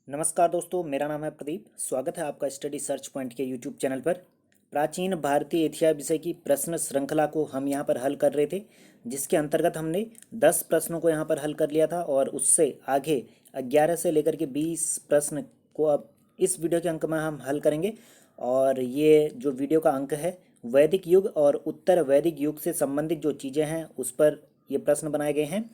नमस्कार दोस्तों, मेरा नाम है प्रदीप। स्वागत है आपका स्टडी सर्च पॉइंट के यूट्यूब चैनल पर। प्राचीन भारतीय इतिहास विषय की प्रश्न श्रृंखला को हम यहाँ पर हल कर रहे थे, जिसके अंतर्गत हमने 10 प्रश्नों को यहाँ पर हल कर लिया था और उससे आगे 11 से लेकर के 20 प्रश्न को अब इस वीडियो के अंक में हम हल करेंगे। और ये जो वीडियो का अंक है, वैदिक युग और उत्तर वैदिक युग से संबंधित जो चीज़ें हैं उस पर ये प्रश्न बनाए गए हैं।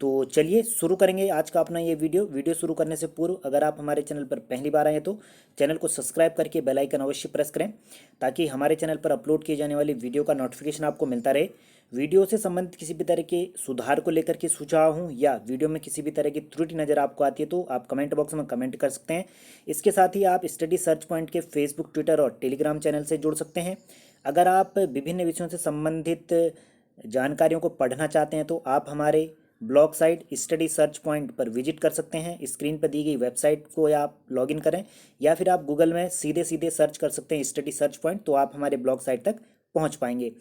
तो चलिए शुरू करेंगे आज का अपना ये वीडियो शुरू करने से पूर्व अगर आप हमारे चैनल पर पहली बार आए हैं तो चैनल को सब्सक्राइब करके बेल आइकन अवश्य प्रेस करें, ताकि हमारे चैनल पर अपलोड किए जाने वाली वीडियो का नोटिफिकेशन आपको मिलता रहे। वीडियो से संबंधित किसी भी तरह के सुधार को लेकर के सुझाव हूँ या वीडियो में किसी भी तरह की त्रुटि नज़र आपको आती है तो आप कमेंट बॉक्स में कमेंट कर सकते हैं। इसके साथ ही आप स्टडी सर्च पॉइंट के फेसबुक, ट्विटर और टेलीग्राम चैनल से जुड़ सकते हैं। अगर आप विभिन्न विषयों से संबंधित जानकारियों को पढ़ना चाहते हैं तो आप हमारे blog site study search point पर विजिट कर सकते हैं। स्क्रीन पर दी गई वेबसाइट को या आप लॉगिन करें या फिर आप गूगल में सीधे सीधे सर्च कर सकते हैं स्टडी सर्च पॉइंट, तो आप हमारे ब्लॉग साइट तक पहुंच पाएंगे।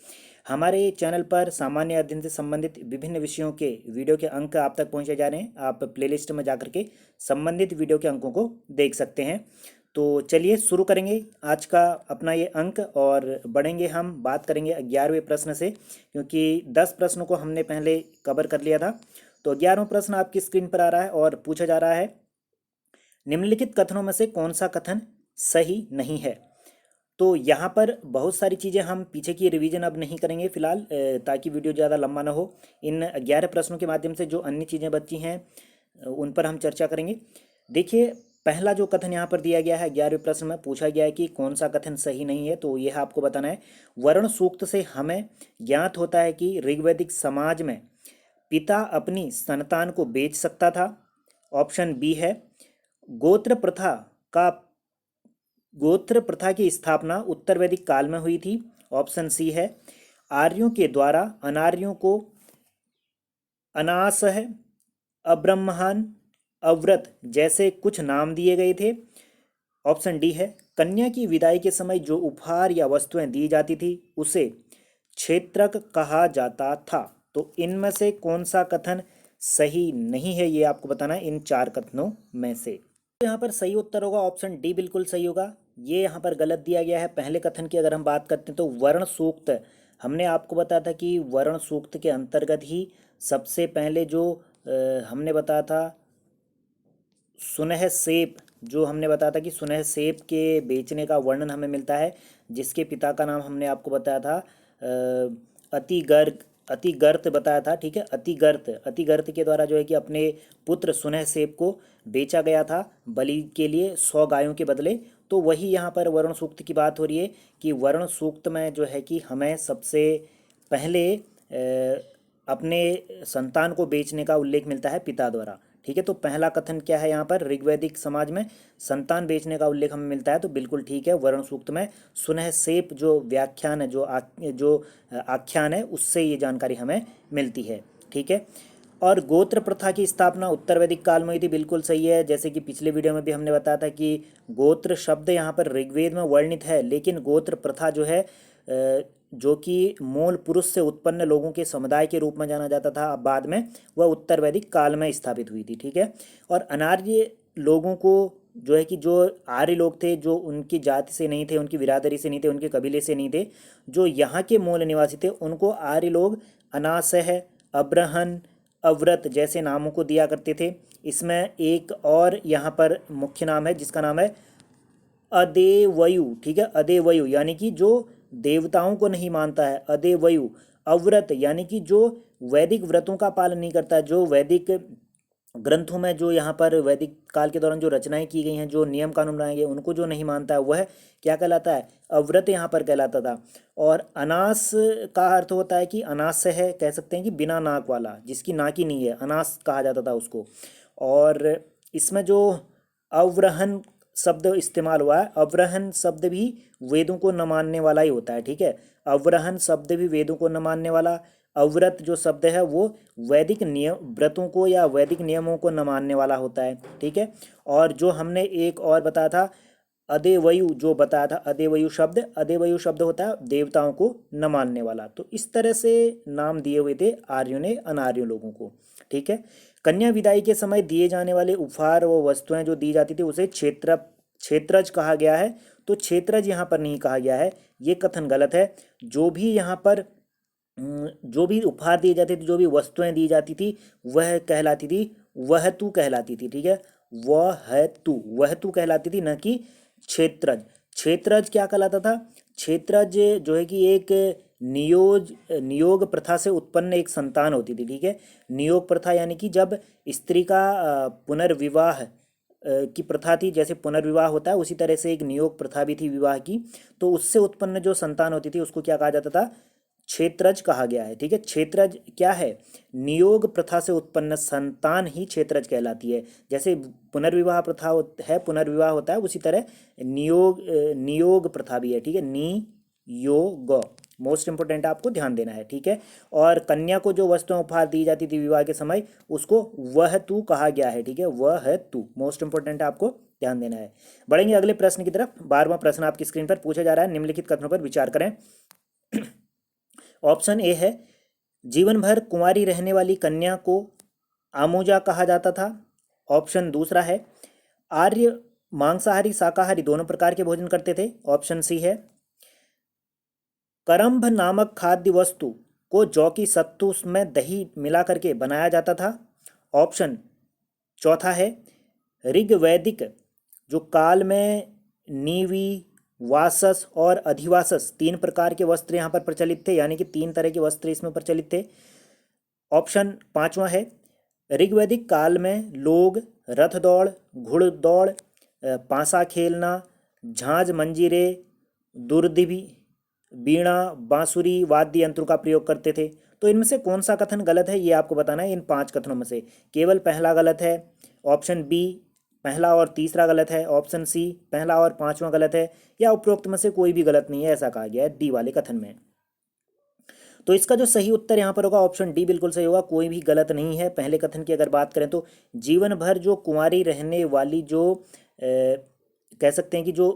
हमारे चैनल पर सामान्य अध्ययन से संबंधित विभिन्न विषयों के वीडियो के अंक आप तक पहुंचे जा रहे हैं। आप प्लेलिस्ट में जाकर के संबंधित वीडियो के अंकों को देख सकते हैं। तो चलिए शुरू करेंगे आज का अपना ये अंक और बढ़ेंगे। हम बात करेंगे 11वें प्रश्न से, क्योंकि 10 प्रश्नों को हमने पहले कवर कर लिया था। तो 11वां प्रश्न आपकी स्क्रीन पर आ रहा है और पूछा जा रहा है, निम्नलिखित कथनों में से कौन सा कथन सही नहीं है। तो यहाँ पर बहुत सारी चीज़ें हम पीछे की रिवीजन अब नहीं करेंगे फिलहाल, ताकि वीडियो ज़्यादा लंबा ना हो। इन 11 प्रश्नों के माध्यम से जो अन्य चीज़ें बची हैं उन पर हम चर्चा करेंगे। देखिए, पहला जो कथन यहाँ पर दिया गया है 11वें प्रश्न में पूछा गया है कि कौन सा कथन सही नहीं है, तो यह आपको बताना है। वर्ण सूक्त से हमें ज्ञात होता है कि ऋग्वैदिक समाज में पिता अपनी संतान को बेच सकता था। ऑप्शन बी है। गोत्र प्रथा का गोत्र प्रथा की स्थापना उत्तर वैदिक काल में हुई थी। ऑप्शन सी है। आर्यों के द्वारा अनार्यों को अनासह, अब्रह्मण, अव्रत जैसे कुछ नाम दिए गए थे। ऑप्शन डी है। कन्या की विदाई के समय जो उपहार या वस्तुएं दी जाती थी उसे क्षेत्रक कहा जाता था। तो इनमें से कौन सा कथन सही नहीं है, ये आपको बताना है इन 4 कथनों में से। तो यहाँ पर सही उत्तर होगा ऑप्शन डी, बिल्कुल सही होगा। ये यहाँ पर गलत दिया गया है। पहले कथन की अगर हम बात करते हैं तो वर्ण सूक्त, हमने आपको बताया था कि वर्ण सूक्त के अंतर्गत ही सबसे पहले जो हमने बताया था सुनह सेप, जो हमने बताया था कि सुनह सेप के बेचने का वर्णन हमें मिलता है, जिसके पिता का नाम हमने आपको बताया था अतिगर्ग, अतिगर्त बताया था। ठीक है, अतिगर्त, अतिगर्त के द्वारा जो है कि अपने पुत्र सुनह सेप को बेचा गया था बलि के लिए 100 गायों के बदले। तो वही यहाँ पर वर्ण सूक्त की बात हो रही है कि वर्ण सूक्त में जो है कि हमें सबसे पहले अपने संतान को बेचने का उल्लेख मिलता है पिता द्वारा। ठीक है, तो पहला कथन क्या है यहाँ पर, ऋग्वैदिक समाज में संतान बेचने का उल्लेख हमें मिलता है, तो बिल्कुल ठीक है। वर्ण सूक्त में सुनह सेप जो व्याख्यान है, जो आख्यान है, उससे ये जानकारी हमें मिलती है। ठीक है, और गोत्र प्रथा की स्थापना उत्तर वैदिक काल में हुई थी, बिल्कुल सही है। जैसे कि पिछले वीडियो में भी हमने बताया था कि गोत्र शब्द यहाँ पर ऋग्वेद में वर्णित है, लेकिन गोत्र प्रथा जो है जो कि मूल पुरुष से उत्पन्न लोगों के समुदाय के रूप में जाना जाता था, बाद में वह उत्तर वैदिक काल में स्थापित हुई थी। ठीक है, और अनार्य लोगों को जो है कि जो आर्य लोग थे, जो उनकी जाति से नहीं थे, उनकी बिरादरी से नहीं थे, उनके कबीले से नहीं थे, जो यहाँ के मूल निवासी थे, उनको आर्य लोग अनासह, अब्रहन, अव्रत जैसे नामों को दिया करते थे। इसमें एक और यहाँ पर मुख्य नाम है जिसका नाम है अदेवयु। ठीक है, अदेवयु यानी कि जो देवताओं को नहीं मानता है, अदेवयु। अव्रत यानी कि जो वैदिक व्रतों का पालन नहीं करता, जो वैदिक ग्रंथों में जो यहाँ पर वैदिक काल के दौरान जो रचनाएं की गई हैं, जो नियम कानून बनाए गए, उनको जो नहीं मानता है वह क्या कहलाता है, अव्रत यहाँ पर कहलाता था। और अनास का अर्थ होता है कि अनास से है, कह सकते हैं कि बिना नाक वाला, जिसकी नाक ही नहीं है, अनास कहा जाता था उसको। और इसमें जो अव्रहन शब्द इस्तेमाल हुआ है, अव्रहन शब्द भी वेदों को न मानने वाला ही होता है। ठीक है, अव्रहन शब्द भी वेदों को न मानने वाला। अव्रत जो शब्द है वो वैदिक नियम व्रतों को या वैदिक नियमों को न मानने वाला होता है। ठीक है, और जो हमने एक और बताया था अदेवयु, जो बताया था अदेवयु शब्द होता है देवताओं को न मानने वाला। तो इस तरह से नाम दिए हुए थे आर्यों ने अनार्यों लोगों को। ठीक है, कन्या विदाई के समय दिए जाने वाले उपहार व वस्तुएं जो दी जाती थी उसे क्षेत्रज कहा गया है। तो क्षेत्रज यहाँ पर नहीं कहा गया है, ये कथन गलत है। जो भी यहाँ पर जो भी उपहार दिए जाते थे, जो भी वस्तुएं दी जाती थी, वह कहलाती थी वह तू कहलाती थी। ठीक है, वह तू कहलाती थी, न कि क्षेत्रज। क्षेत्रज क्या कहलाता था? क्षेत्रज जो है कि एक नियोग प्रथा से उत्पन्न एक संतान होती थी। ठीक है, नियोग प्रथा यानी कि जब स्त्री का पुनर्विवाह की प्रथा थी, जैसे पुनर्विवाह होता है उसी तरह से एक नियोग प्रथा भी थी विवाह की। तो उससे उत्पन्न जो संतान होती थी उसको क्या कहा जाता था? क्षेत्रज कहा गया है। ठीक है, क्षेत्रज क्या है? नियोग प्रथा से उत्पन्न संतान ही क्षेत्रज कहलाती है। जैसे पुनर्विवाह प्रथा है, पुनर्विवाह होता है, उसी तरह नियोग प्रथा भी है। ठीक है, नियोग मोस्ट इंपोर्टेंट आपको ध्यान देना है। ठीक है, और कन्या को जो वस्तुएं उपहार दी जाती थी विवाह के समय, उसको वह तू कहा गया है। ठीक है, वह तू मोस्ट इंपोर्टेंट आपको ध्यान देना है। बढ़ेंगे अगले प्रश्न की तरफ। 12वां प्रश्न आपकी स्क्रीन पर पूछा जा रहा है, निम्नलिखित कथनों पर विचार करें। ऑप्शन ए है, जीवन भर कुंवारी रहने वाली कन्या को आमोजा कहा जाता था। ऑप्शन दूसरा है, आर्य मांसाहारी शाकाहारी दोनों प्रकार के भोजन करते थे। ऑप्शन सी है, करम्भ नामक खाद्य वस्तु को जौ की सत्तू में दही मिला करके बनाया जाता था। ऑप्शन चौथा है, ऋग्वैदिक जो काल में नीवी, वासस और अधिवासस 3 प्रकार के वस्त्र यहाँ पर प्रचलित थे, यानी कि 3 तरह के वस्त्र इसमें प्रचलित थे। ऑप्शन पांचवा है, ऋग्वैदिक काल में लोग रथ दौड़, घुड़दौड़, पासा खेलना, झांझ मंजीरे, दुर्दिभी, बीणा, बांसुरी वाद्य यंत्रों का प्रयोग करते थे। तो इनमें से कौन सा कथन गलत है ये आपको बताना है। इन 5 कथनों में से केवल पहला गलत है। ऑप्शन बी पहला और तीसरा गलत है। ऑप्शन सी पहला और पांचवा गलत है, या उपरोक्त में से कोई भी गलत नहीं है, ऐसा कहा गया है डी वाले कथन में। तो इसका जो सही उत्तर यहाँ पर होगा ऑप्शन डी बिल्कुल सही होगा, कोई भी गलत नहीं है। पहले कथन की अगर बात करें तो जीवन भर जो कुंवारी रहने वाली जो कह सकते हैं कि जो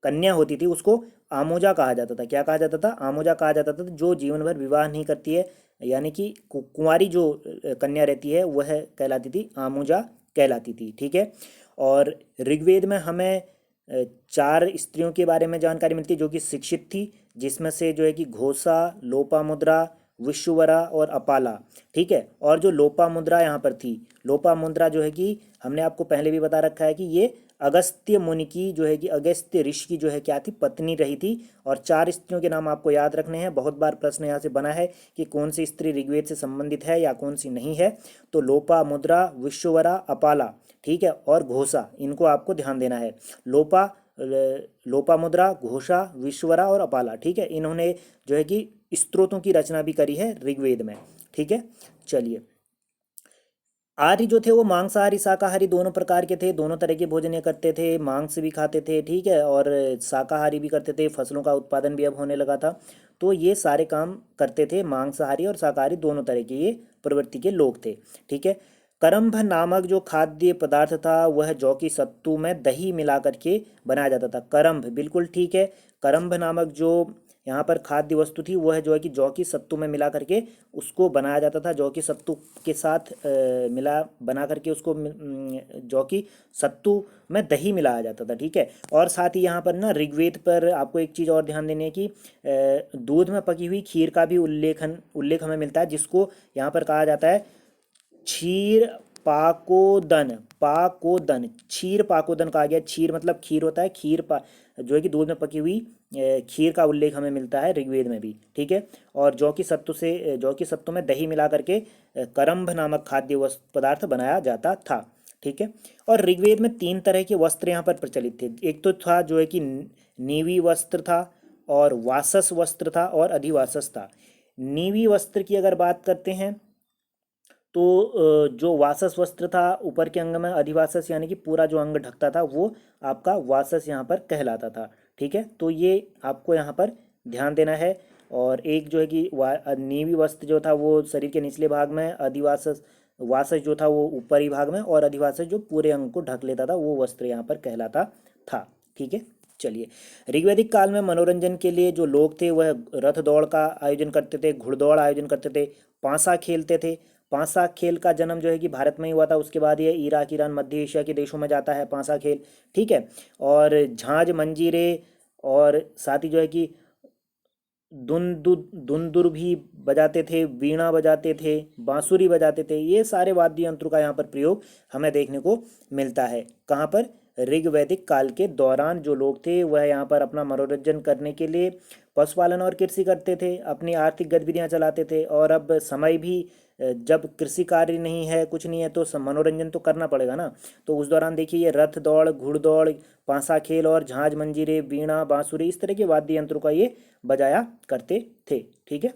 कन्या होती थी उसको आमोजा कहा जाता था। क्या कहा जाता था? आमोजा कहा जाता था। जो जीवन भर विवाह नहीं करती है, यानी कि कुंवारी जो कन्या रहती है वह कहलाती थी आमोजा कहलाती थी। ठीक है, और ऋग्वेद में हमें 4 स्त्रियों के बारे में जानकारी मिलती है जो कि शिक्षित थी, जिसमें से जो है कि घोषा, लोपामुद्रा, विश्ववरा और अपाला। ठीक है, और जो लोपामुद्रा यहाँ पर थी, लोपामुद्रा जो है कि हमने आपको पहले भी बता रखा है कि ये अगस्त्य मुनि की जो है कि अगस्त्य ऋषि की जो है क्या थी? पत्नी रही थी। और 4 स्त्रियों के नाम आपको याद रखने हैं। बहुत बार प्रश्न यहाँ से बना है कि कौन सी स्त्री ऋग्वेद से संबंधित है या कौन सी नहीं है। तो लोपामुद्रा, विश्ववरा, अपाला, ठीक है, और घोषा, इनको आपको ध्यान देना है। लोपामुद्रा, घोषा, विश्ववरा और अपाला। ठीक है, इन्होंने जो है कि स्तोत्रों की रचना भी करी है ऋग्वेद में। ठीक है, चलिए। आर्य जो थे वो मांसाहारी शाकाहारी दोनों प्रकार के थे, दोनों तरह के भोजन ये करते थे, मांस भी खाते थे। ठीक है, और शाकाहारी भी करते थे, फसलों का उत्पादन भी अब होने लगा था। तो ये सारे काम करते थे, मांसाहारी और शाकाहारी दोनों तरह के ये प्रवृत्ति के लोग थे। ठीक है, करम्भ नामक जो खाद्य पदार्थ था वह जौ की सत्तू में दही मिला करके बनाया जाता था। करम्भ बिल्कुल ठीक है। करम्भ नामक जो यहाँ पर खाद्य वस्तु थी वह जो है कि जौ की सत्तू में मिला करके उसको बनाया जाता था। जौ की सत्तू के साथ बना करके उसको जौ की सत्तू में दही मिलाया जाता था। ठीक है, और साथ ही यहाँ पर ना ऋग्वेद पर आपको एक चीज़ और ध्यान देनी है कि दूध में पकी हुई खीर का भी उल्लेख हमें मिलता है, जिसको यहाँ पर कहा जाता है क्षीर पाकोदन क्षीर पाकोदन कहा गया। क्षीर मतलब खीर होता है, जो है कि दूध में पकी हुई खीर का उल्लेख हमें मिलता है ऋग्वेद में भी। ठीक है, और जौ की सत्तू में दही मिला करके करम्भ नामक खाद्य पदार्थ बनाया जाता था। ठीक है, और ऋग्वेद में 3 तरह के वस्त्र यहाँ पर प्रचलित थे। एक तो था जो है कि नीवी वस्त्र था, और वासस वस्त्र था, और अधिवासस था। नीवी वस्त्र की अगर बात करते हैं तो जो वासस वस्त्र था ऊपर के अंग में, अधिवासस यानी कि पूरा जो अंग ढकता था वो आपका वासस यहाँ पर कहलाता था। ठीक है, तो ये आपको यहाँ पर ध्यान देना है। और एक जो है कि नीवी वस्त्र जो था वो शरीर के निचले भाग में, वासस जो था वो ऊपरी भाग में, और अधिवासस जो पूरे अंग को ढक लेता था वो वस्त्र यहाँ पर कहलाता था। ठीक है, चलिए। ऋग्वैदिक काल में मनोरंजन के लिए जो लोग थे वह रथ दौड़ का आयोजन करते थे, घुड़दौड़ आयोजन करते थे, पासा खेलते थे। पांसा खेल का जन्म जो है कि भारत में ही हुआ था, उसके बाद ये इराक, ईरान, मध्य एशिया के देशों में जाता है पांसा खेल, ठीक है। और झांझ, मंजीरे और साथ ही जो है कि धुंदुर भी बजाते थे, वीणा बजाते थे, बांसुरी बजाते थे। ये सारे वाद्य यंत्रों का यहाँ पर प्रयोग हमें देखने को मिलता है। कहाँ पर? ऋग वैदिक काल के दौरान जो लोग थे वह यहाँ पर अपना मनोरंजन करने के लिए पशुपालन और कृषि करते थे, अपनी आर्थिक गतिविधियाँ चलाते थे। और अब समय भी जब कृषि कार्य नहीं है, कुछ नहीं है, तो मनोरंजन तो करना पड़ेगा ना। तो उस दौरान देखिए ये रथ दौड़, घुड़दौड़, पांसा खेल और झांझ, मंजीरे, वीणा, बांसुरी, इस तरह के वाद्य यंत्रों का ये बजाया करते थे, ठीक है।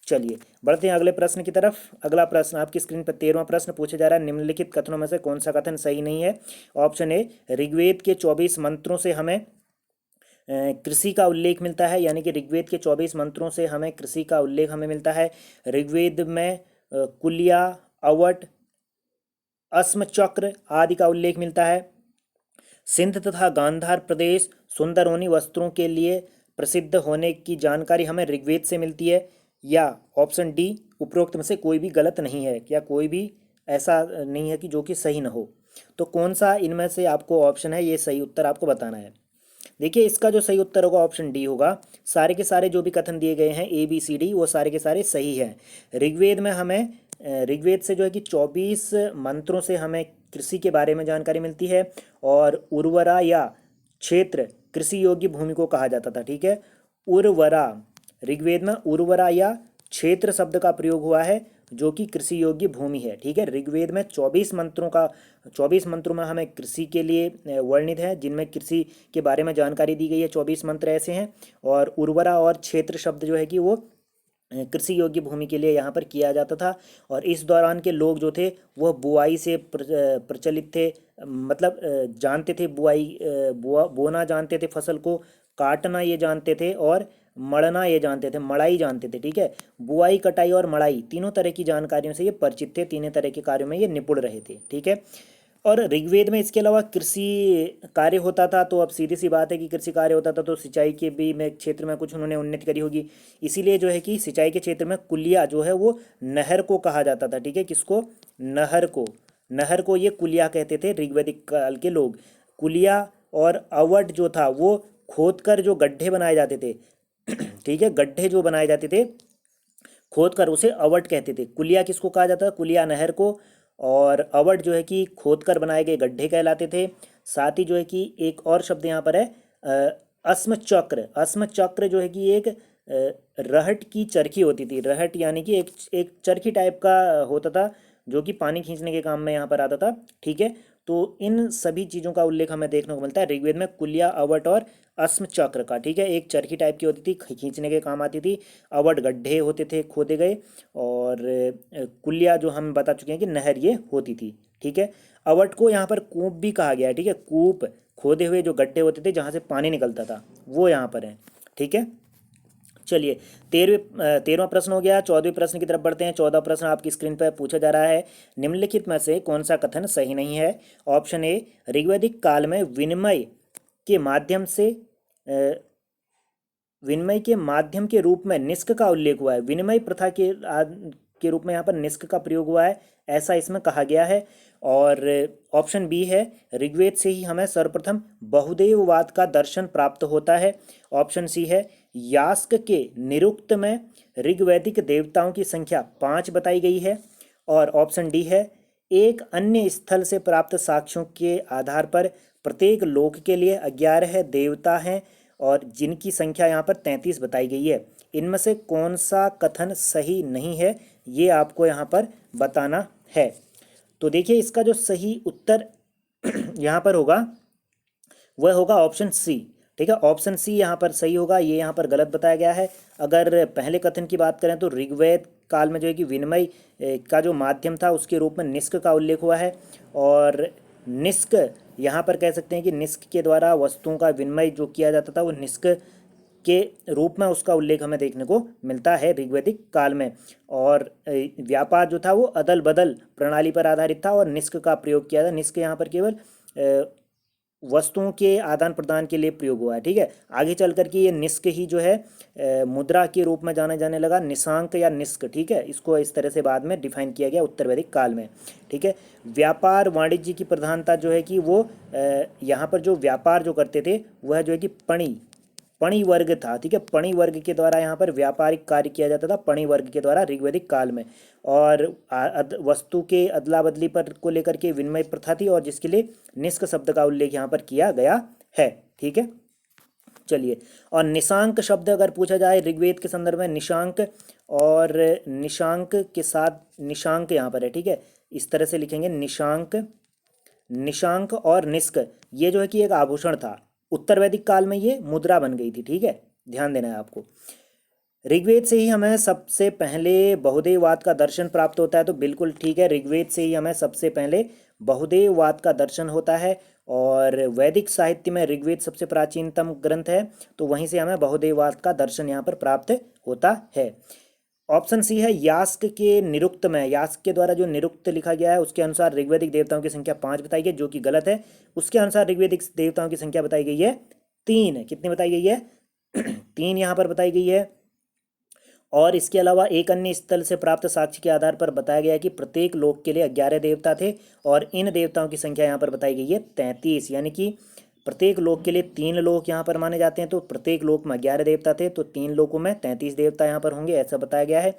चलिए बढ़ते हैं अगले प्रश्न की तरफ। अगला प्रश्न आपकी स्क्रीन पर 13वां प्रश्न पूछा जा रहा है, निम्नलिखित कथनों में से कौन सा कथन सही नहीं है? ऑप्शन ए, ऋग्वेद के 24 मंत्रों से हमें कृषि का उल्लेख मिलता है, यानी कि ऋग्वेद के 24 मंत्रों से हमें कृषि का उल्लेख हमें मिलता है। ऋग्वेद में कुलिया, अवट, अस्म चक्र आदि का उल्लेख मिलता है। सिंध तथा गांधार प्रदेश सुंदर ऊनी वस्त्रों के लिए प्रसिद्ध होने की जानकारी हमें ऋग्वेद से मिलती है। या ऑप्शन डी, उपरोक्त में से कोई भी गलत नहीं है, या कोई भी ऐसा नहीं है कि जो कि सही ना हो। तो कौन सा इनमें से आपको ऑप्शन है, ये सही उत्तर आपको बताना है। देखिए इसका जो सही उत्तर होगा ऑप्शन डी होगा। सारे के सारे जो भी कथन दिए गए हैं ए बी सी डी, वो सारे के सारे सही हैं। ऋग्वेद में हमें ऋग्वेद से जो है कि 24 मंत्रों से हमें कृषि के बारे में जानकारी मिलती है। और उर्वरा या क्षेत्र कृषि योग्य भूमि को कहा जाता था, ठीक है। उर्वरा, ऋग्वेद में उर्वरा या क्षेत्र शब्द का प्रयोग हुआ है, जो कि कृषि योग्य भूमि है, ठीक है। ऋग्वेद में 24 मंत्रों में हमें कृषि के लिए वर्णित है, जिनमें कृषि के बारे में जानकारी दी गई है। 24 मंत्र ऐसे हैं। और उर्वरा और क्षेत्र शब्द जो है कि वो कृषि योग्य भूमि के लिए यहाँ पर किया जाता था। और इस दौरान के लोग जो थे वह बुआई से प्रचलित थे, मतलब जानते थे बुआई, बोना जानते थे, फसल को काटना ये जानते थे, और मढ़ना ये जानते थे, मड़ाई जानते थे, ठीक है। बुआई, कटाई और मड़ाई तीनों तरह की जानकारियों से ये परिचित थे, तीनों तरह के कार्यों में ये निपुण रहे थे, ठीक है। और ऋग्वेद में इसके अलावा कृषि कार्य होता था, तो अब सीधी सी बात है कि कृषि कार्य होता था तो सिंचाई के भी में क्षेत्र में कुछ उन्होंने उन्नति करी होगी। इसीलिए जो है कि सिंचाई के क्षेत्र में कुलिया जो है वो नहर को कहा जाता था, ठीक है। किसको? नहर को ये कुलिया कहते थे ऋग्वैदिक काल के लोग। कुलिया और अवट जो था वो खोद कर जो गड्ढे बनाए जाते थे ठीक है, गड्ढे जो बनाए जाते थे खोद कर, उसे अवट कहते थे। कुलिया किसको कहा जाता था? कुलिया नहर को। और अवट जो है कि खोद कर बनाए गए गड्ढे कहलाते थे। साथ ही जो है कि एक और शब्द यहाँ पर है अस्म चक्र। अस्म चक्र जो है कि एक रहट की चरखी होती थी। रहट यानी कि एक चरखी टाइप का होता था, जो कि पानी खींचने के काम में यहाँ पर आता था, ठीक है। तो इन सभी चीज़ों का उल्लेख हमें देखने को मिलता है ऋग्वेद में कुलिया, अवट और अस्म चक्र का, ठीक है। एक चरखी टाइप की होती थी, खींचने के काम आती थी। अवट गड्ढे होते थे खोदे गए। और कुलिया जो हम बता चुके हैं कि नहर ये होती थी, ठीक है। अवट को यहाँ पर कूप भी कहा गया है, ठीक है। कूप, खोदे हुए जो गड्ढे होते थे जहाँ से पानी निकलता था, वो यहाँ पर है, ठीक है। चलिए 13वां प्रश्न हो गया। 14वें प्रश्न की तरफ बढ़ते हैं। 14वां प्रश्न आपकी स्क्रीन पर पूछा जा रहा है, निम्नलिखित में से कौन सा कथन सही नहीं है? ऑप्शन ए, ऋग्वैदिक काल में के माध्यम से विनिमय के माध्यम के रूप में निष्क का उल्लेख हुआ है। विनिमय प्रथा के रूप में यहाँ पर निष्क का प्रयोग हुआ है, ऐसा इसमें कहा गया है। और ऑप्शन बी है, ऋग्वेद से ही हमें सर्वप्रथम बहुदेववाद का दर्शन प्राप्त होता है। ऑप्शन सी है, यास्क के निरुक्त में ऋग्वैदिक देवताओं की संख्या 5 बताई गई है। और ऑप्शन डी है, एक अन्य स्थल से प्राप्त साक्ष्यों के आधार पर प्रत्येक लोक के लिए 11 देवता हैं, और जिनकी संख्या यहाँ पर 33 बताई गई है। इनमें से कौन सा कथन सही नहीं है, ये आपको यहाँ पर बताना है। तो देखिए इसका जो सही उत्तर यहाँ पर होगा वह होगा ऑप्शन सी, ठीक है। ऑप्शन सी यहाँ पर सही होगा, ये यहाँ पर गलत बताया गया है। अगर पहले कथन की बात करें तो ऋग्वेद काल में जो है कि विनिमय का जो माध्यम था उसके रूप में निष्क का उल्लेख हुआ है। और निष्क यहाँ पर कह सकते हैं कि निष्क के द्वारा वस्तुओं का विनिमय जो किया जाता था वो निष्क के रूप में उसका उल्लेख हमें देखने को मिलता है ऋग्वैदिक काल में। और व्यापार जो था वो अदल बदल प्रणाली पर आधारित था, और निष्क का प्रयोग किया था। निष्क यहाँ पर केवल वस्तुओं के आदान प्रदान के लिए प्रयोग हुआ है। ठीक है, आगे चल करके ये निष्क ही जो है मुद्रा के रूप में जाने जाने लगा, निशांक या निष्क। ठीक है, इसको इस तरह से बाद में डिफाइन किया गया उत्तर वैदिक काल में। ठीक है, व्यापार वाणिज्य की प्रधानता जो है कि वो यहाँ पर जो व्यापार जो करते थे वह जो है कि पणि वर्ग था। ठीक है, पणि वर्ग के द्वारा यहाँ पर व्यापारिक कार्य किया जाता था, पणि वर्ग के द्वारा ऋग्वैदिक काल में। और वस्तु के अदला बदली पर को लेकर के विनिमय प्रथा थी, और जिसके लिए निष्क शब्द का उल्लेख यहाँ पर किया गया है। ठीक है, चलिए, और निशांक शब्द अगर पूछा जाए ऋग्वेद के संदर्भ में, निशांक और निशांक के साथ निशांक यहाँ पर है। ठीक है, इस तरह से लिखेंगे निशांक, निशांक और निष्क, ये जो है कि एक आभूषण था। उत्तर वैदिक काल में ये मुद्रा बन गई थी। ठीक है, ध्यान देना है आपको। ऋग्वेद से ही हमें सबसे पहले बहुदेववाद का दर्शन प्राप्त होता है, तो बिल्कुल ठीक है, ऋग्वेद से ही हमें सबसे पहले बहुदेववाद का दर्शन होता है। और वैदिक साहित्य में ऋग्वेद सबसे प्राचीनतम ग्रंथ है, तो वहीं से हमें बहुदेववाद का दर्शन यहाँ पर प्राप्त होता है। ऑप्शन सी है, यास्क के निरुक्त में, यास्क के द्वारा जो निरुक्त लिखा गया है उसके अनुसार ऋग्वैदिक देवताओं की संख्या 5 बताई गई, जो कि गलत है। उसके अनुसार ऋग्वैदिक देवताओं की संख्या बताई गई है 3। कितनी बताई गई है? 3 यहाँ पर बताई गई है। और इसके अलावा एक अन्य स्थल से प्राप्त साक्ष्य के आधार पर बताया गया है कि प्रत्येक लोक के लिए 11 देवता थे, और इन देवताओं की संख्या यहाँ पर बताई गई है 33। यानी कि प्रत्येक लोक के लिए 3 लोक यहाँ पर माने जाते हैं, तो प्रत्येक लोक में 11 देवता थे, तो 3 लोकों में 33 देवता यहाँ पर होंगे, ऐसा बताया गया है।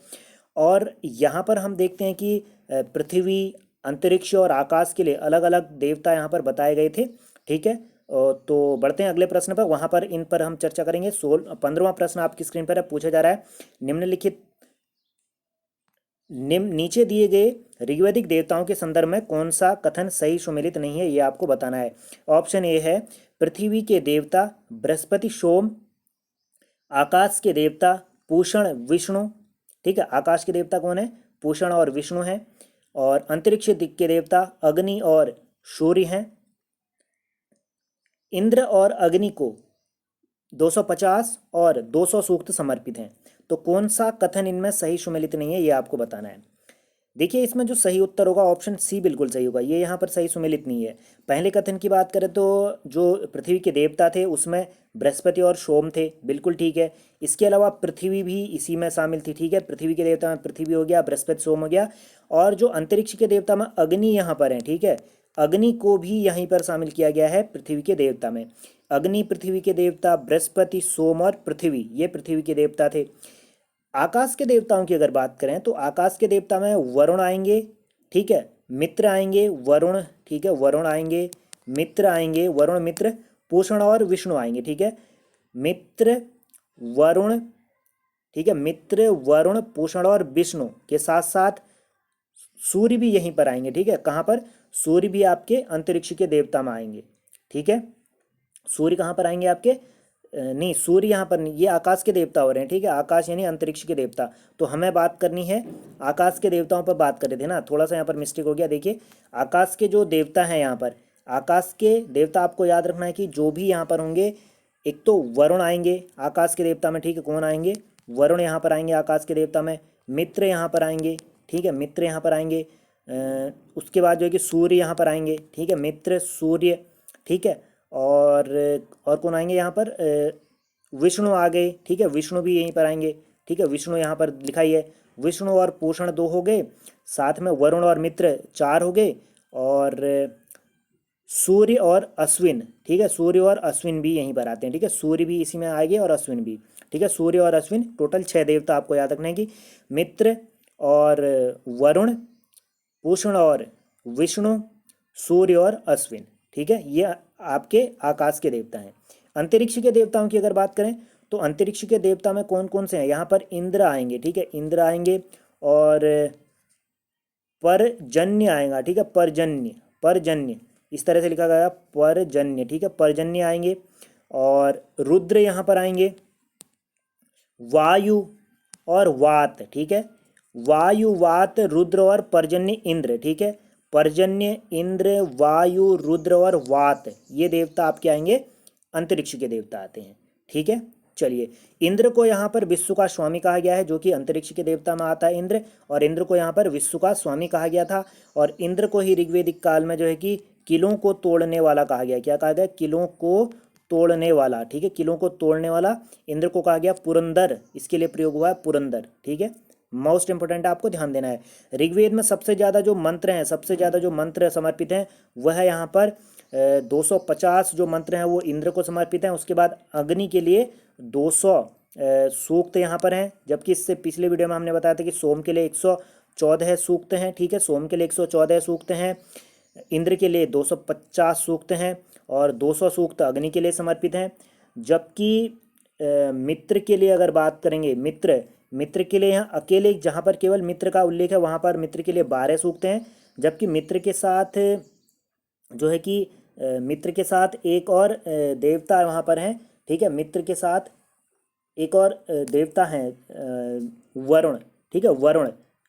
और यहाँ पर हम देखते हैं कि पृथ्वी, अंतरिक्ष और आकाश के लिए अलग अलग देवता यहाँ पर बताए गए थे। ठीक है, तो बढ़ते हैं अगले प्रश्न पर, वहाँ पर इन पर हम चर्चा करेंगे। 15वां प्रश्न आपकी स्क्रीन पर है, पूछा जा रहा है, निम्नलिखित नीचे दिए गए ऋग्वैदिक देवताओं के संदर्भ में कौन सा कथन सही सुमेलित नहीं है, ये आपको बताना है। ऑप्शन ए है, पृथ्वी के देवता बृहस्पति सोम, आकाश के देवता पूषण विष्णु। ठीक है, आकाश के देवता कौन है? पूषण और विष्णु हैं। और अंतरिक्ष दिक् के देवता अग्नि और सूर्य हैं। इंद्र और अग्नि को 250 और 200 सूक्त समर्पित हैं। तो कौन सा कथन इनमें सही सुमेलित नहीं है, ये आपको बताना है। देखिए, इसमें जो सही उत्तर होगा ऑप्शन सी बिल्कुल सही होगा, ये यहाँ पर सही सुमेलित नहीं है। पहले कथन की बात करें तो जो पृथ्वी के देवता थे उसमें बृहस्पति और सोम थे, बिल्कुल ठीक है। इसके अलावा पृथ्वी भी इसी में शामिल थी। ठीक है, पृथ्वी के देवता में पृथ्वी हो गया, बृहस्पति सोम हो गया। और जो अंतरिक्ष के देवता में अग्नि यहाँ पर है, ठीक है, अग्नि को भी यहीं पर शामिल किया गया है पृथ्वी के देवता में। अग्नि पृथ्वी के देवता, बृहस्पति, सोम और पृथ्वी, ये पृथ्वी के देवता थे। आकाश के देवताओं की अगर बात करें तो आकाश के देवता में वरुण आएंगे, ठीक है, मित्र आएंगे, वरुण, ठीक है, वरुण आएंगे, मित्र आएंगे, वरुण मित्र, पूषण और विष्णु आएंगे। ठीक है, मित्र, वरुण, ठीक है, मित्र, वरुण, पूषण और विष्णु के साथ साथ सूर्य भी यहीं पर आएंगे। ठीक है, कहाँ पर? सूर्य भी आपके अंतरिक्ष के देवता में आएंगे। ठीक है, सूर्य कहाँ पर आएंगे आपके? नहीं, सूर्य यहाँ पर नहीं, ये आकाश के देवता हो रहे हैं। ठीक है, आकाश यानी अंतरिक्ष के देवता। तो हमें बात करनी है आकाश के देवताओं पर, बात कर रहे थे ना, थोड़ा सा यहाँ पर मिस्टेक हो गया। देखिए, आकाश के जो देवता हैं यहाँ पर, आकाश के देवता आपको याद रखना है कि जो भी यहाँ पर होंगे, एक तो वरुण आएंगे आकाश के देवता में। ठीक है, कौन आएंगे? वरुण यहाँ पर आएंगे आकाश के देवता में। मित्र यहाँ पर आएंगे, ठीक है, मित्र यहाँ पर आएंगे। उसके बाद जो है कि सूर्य यहाँ पर आएंगे। ठीक है, मित्र, सूर्य, ठीक है, और कौन आएंगे यहाँ पर? विष्णु आ गए। ठीक है, विष्णु भी यहीं पर आएंगे। ठीक है, विष्णु यहाँ पर लिखा ही है। विष्णु और पूषण 2 हो गए, साथ में वरुण और मित्र 4 हो गए, और सूर्य और अश्विन, ठीक है, सूर्य और अश्विन भी यहीं पर आते हैं। ठीक है, सूर्य भी इसी में आएंगे और अश्विन भी। ठीक है, सूर्य और अश्विन, टोटल 6 देवता आपको याद रखना है कि मित्र और वरुण, पूषण और विष्णु, सूर्य और अश्विन। ठीक है, ये आपके आकाश के देवता हैं। अंतरिक्ष के देवताओं की अगर बात करें तो अंतरिक्ष के देवता में कौन कौन से हैं? यहाँ पर इंद्र आएंगे। ठीक है, इंद्र आएंगे, और परजन्य आएगा। ठीक है, परजन्य, परजन्य इस तरह से लिखा गया, परजन्य। ठीक है, परजन्य आएंगे, और रुद्र यहाँ पर आएंगे, वायु और वात। ठीक है, वायु, वात, रुद्र और पर्जन्य इंद्र। ठीक है, पर्जन्य, इंद्र, वायु, रुद्र और वात, ये देवता आपके आएंगे, अंतरिक्ष के देवता आते हैं। ठीक है, चलिए, इंद्र को यहाँ पर विश्व का स्वामी कहा गया है, जो कि अंतरिक्ष के देवता में आता है इंद्र, और इंद्र को यहाँ पर विश्व का स्वामी कहा गया था। और इंद्र को ही ऋग्वैदिक काल में जो है कि किलों को तोड़ने वाला कहा गया। क्या कहा गया? किलों को तोड़ने वाला। ठीक है, किलों को तोड़ने वाला इंद्र को कहा गया पुरंदर, इसके लिए प्रयोग हुआ है पुरंदर। ठीक है, मोस्ट इंपोर्टेंट आपको ध्यान देना है। ऋग्वेद में सबसे ज़्यादा जो मंत्र हैं, सबसे ज़्यादा जो मंत्र समर्पित हैं वह है यहाँ पर 250 जो मंत्र हैं वो इंद्र को समर्पित हैं। उसके बाद अग्नि के लिए 200 सूक्त यहाँ पर हैं, जबकि इससे पिछले वीडियो में हमने बताया था कि सोम के लिए 114 सूक्त हैं। ठीक है, सोम के लिए 114 सूक्त हैं, इंद्र के लिए 250 सूक्त हैं और 200 सूक्त अग्नि के लिए समर्पित हैं। जबकि मित्र के लिए अगर बात करेंगे, मित्र के लिए यहाँ अकेले जहाँ पर केवल मित्र का उल्लेख है वहाँ पर मित्र के लिए 12 सूक्त हैं। जबकि मित्र के साथ जो है कि मित्र के साथ एक और देवता वहाँ पर हैं। ठीक है, मित्र के साथ एक और देवता हैं वरुण। ठीक है,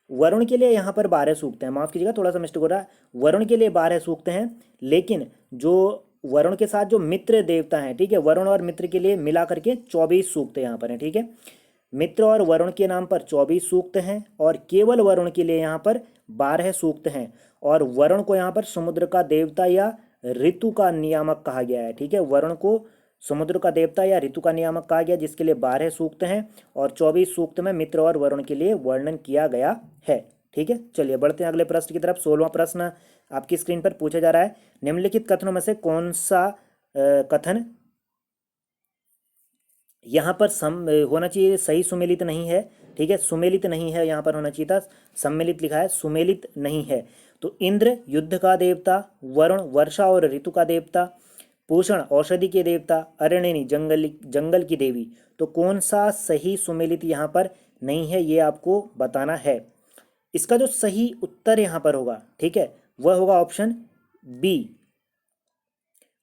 वरुण के लिए यहाँ पर 12 सूक्त हैं। माफ़ कीजिएगा, थोड़ा सा मिस्टेक हो रहा है। वरुण के लिए 12 सूक्त हैं, लेकिन जो वरुण के साथ जो मित्र देवता हैं, ठीक है, वरुण और मित्र के लिए मिला करके 24 सूक्त यहाँ पर हैं। ठीक है, मित्र और वरुण के नाम पर 24 सूक्त हैं और केवल वरुण के लिए यहाँ पर 12 सूक्त हैं। और वरुण को यहाँ पर समुद्र का देवता या ऋतु का नियामक कहा गया है। ठीक है, वरुण को समुद्र का देवता या ऋतु का नियामक कहा गया, जिसके लिए 12 सूक्त हैं और 24 सूक्त में मित्र और वरुण के लिए वर्णन किया गया है। ठीक है, चलिए बढ़ते हैं अगले प्रश्न की तरफ। 16वां प्रश्न आपकी स्क्रीन पर पूछा जा रहा है, निम्नलिखित कथनों में से कौन सा कथन यहाँ पर होना चाहिए सही सुमेलित नहीं है। ठीक है, सुमेलित नहीं है, यहाँ पर होना चाहिए था सम्मिलित लिखा है, सुमेलित नहीं है। तो इंद्र युद्ध का देवता, वरुण वर्षा और ऋतु का देवता, पूषण औषधि के देवता, अरण्यनी जंगल की देवी। तो कौन सा सही सुमेलित यहाँ पर नहीं है, ये आपको बताना है। इसका जो सही उत्तर यहाँ पर होगा, ठीक है, वह होगा ऑप्शन बी।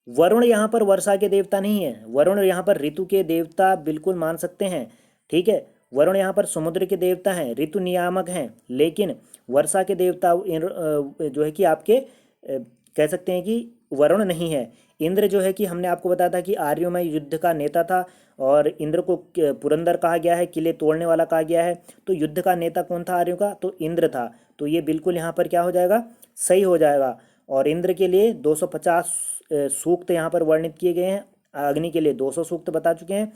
वरुण यहाँ पर वर्षा के देवता नहीं है, वरुण यहाँ पर ऋतु के देवता बिल्कुल मान सकते हैं। ठीक है, वरुण यहाँ पर समुद्र के देवता हैं, ऋतु नियामक हैं, लेकिन वर्षा के देवता जो है कि आपके कह सकते हैं कि वरुण नहीं है। इंद्र जो है कि हमने आपको बताया था कि आर्यों में युद्ध का नेता था और इंद्र को पुरंदर कहा गया है, किले तोड़ने वाला कहा गया है। तो युद्ध का नेता कौन था आर्यों का? तो इंद्र था। तो ये बिल्कुल यहाँ पर क्या हो जाएगा, सही हो जाएगा। और इंद्र के लिए 250 सूक्त यहाँ पर वर्णित किए गए हैं, अग्नि के लिए 200 सूक्त बता चुके हैं।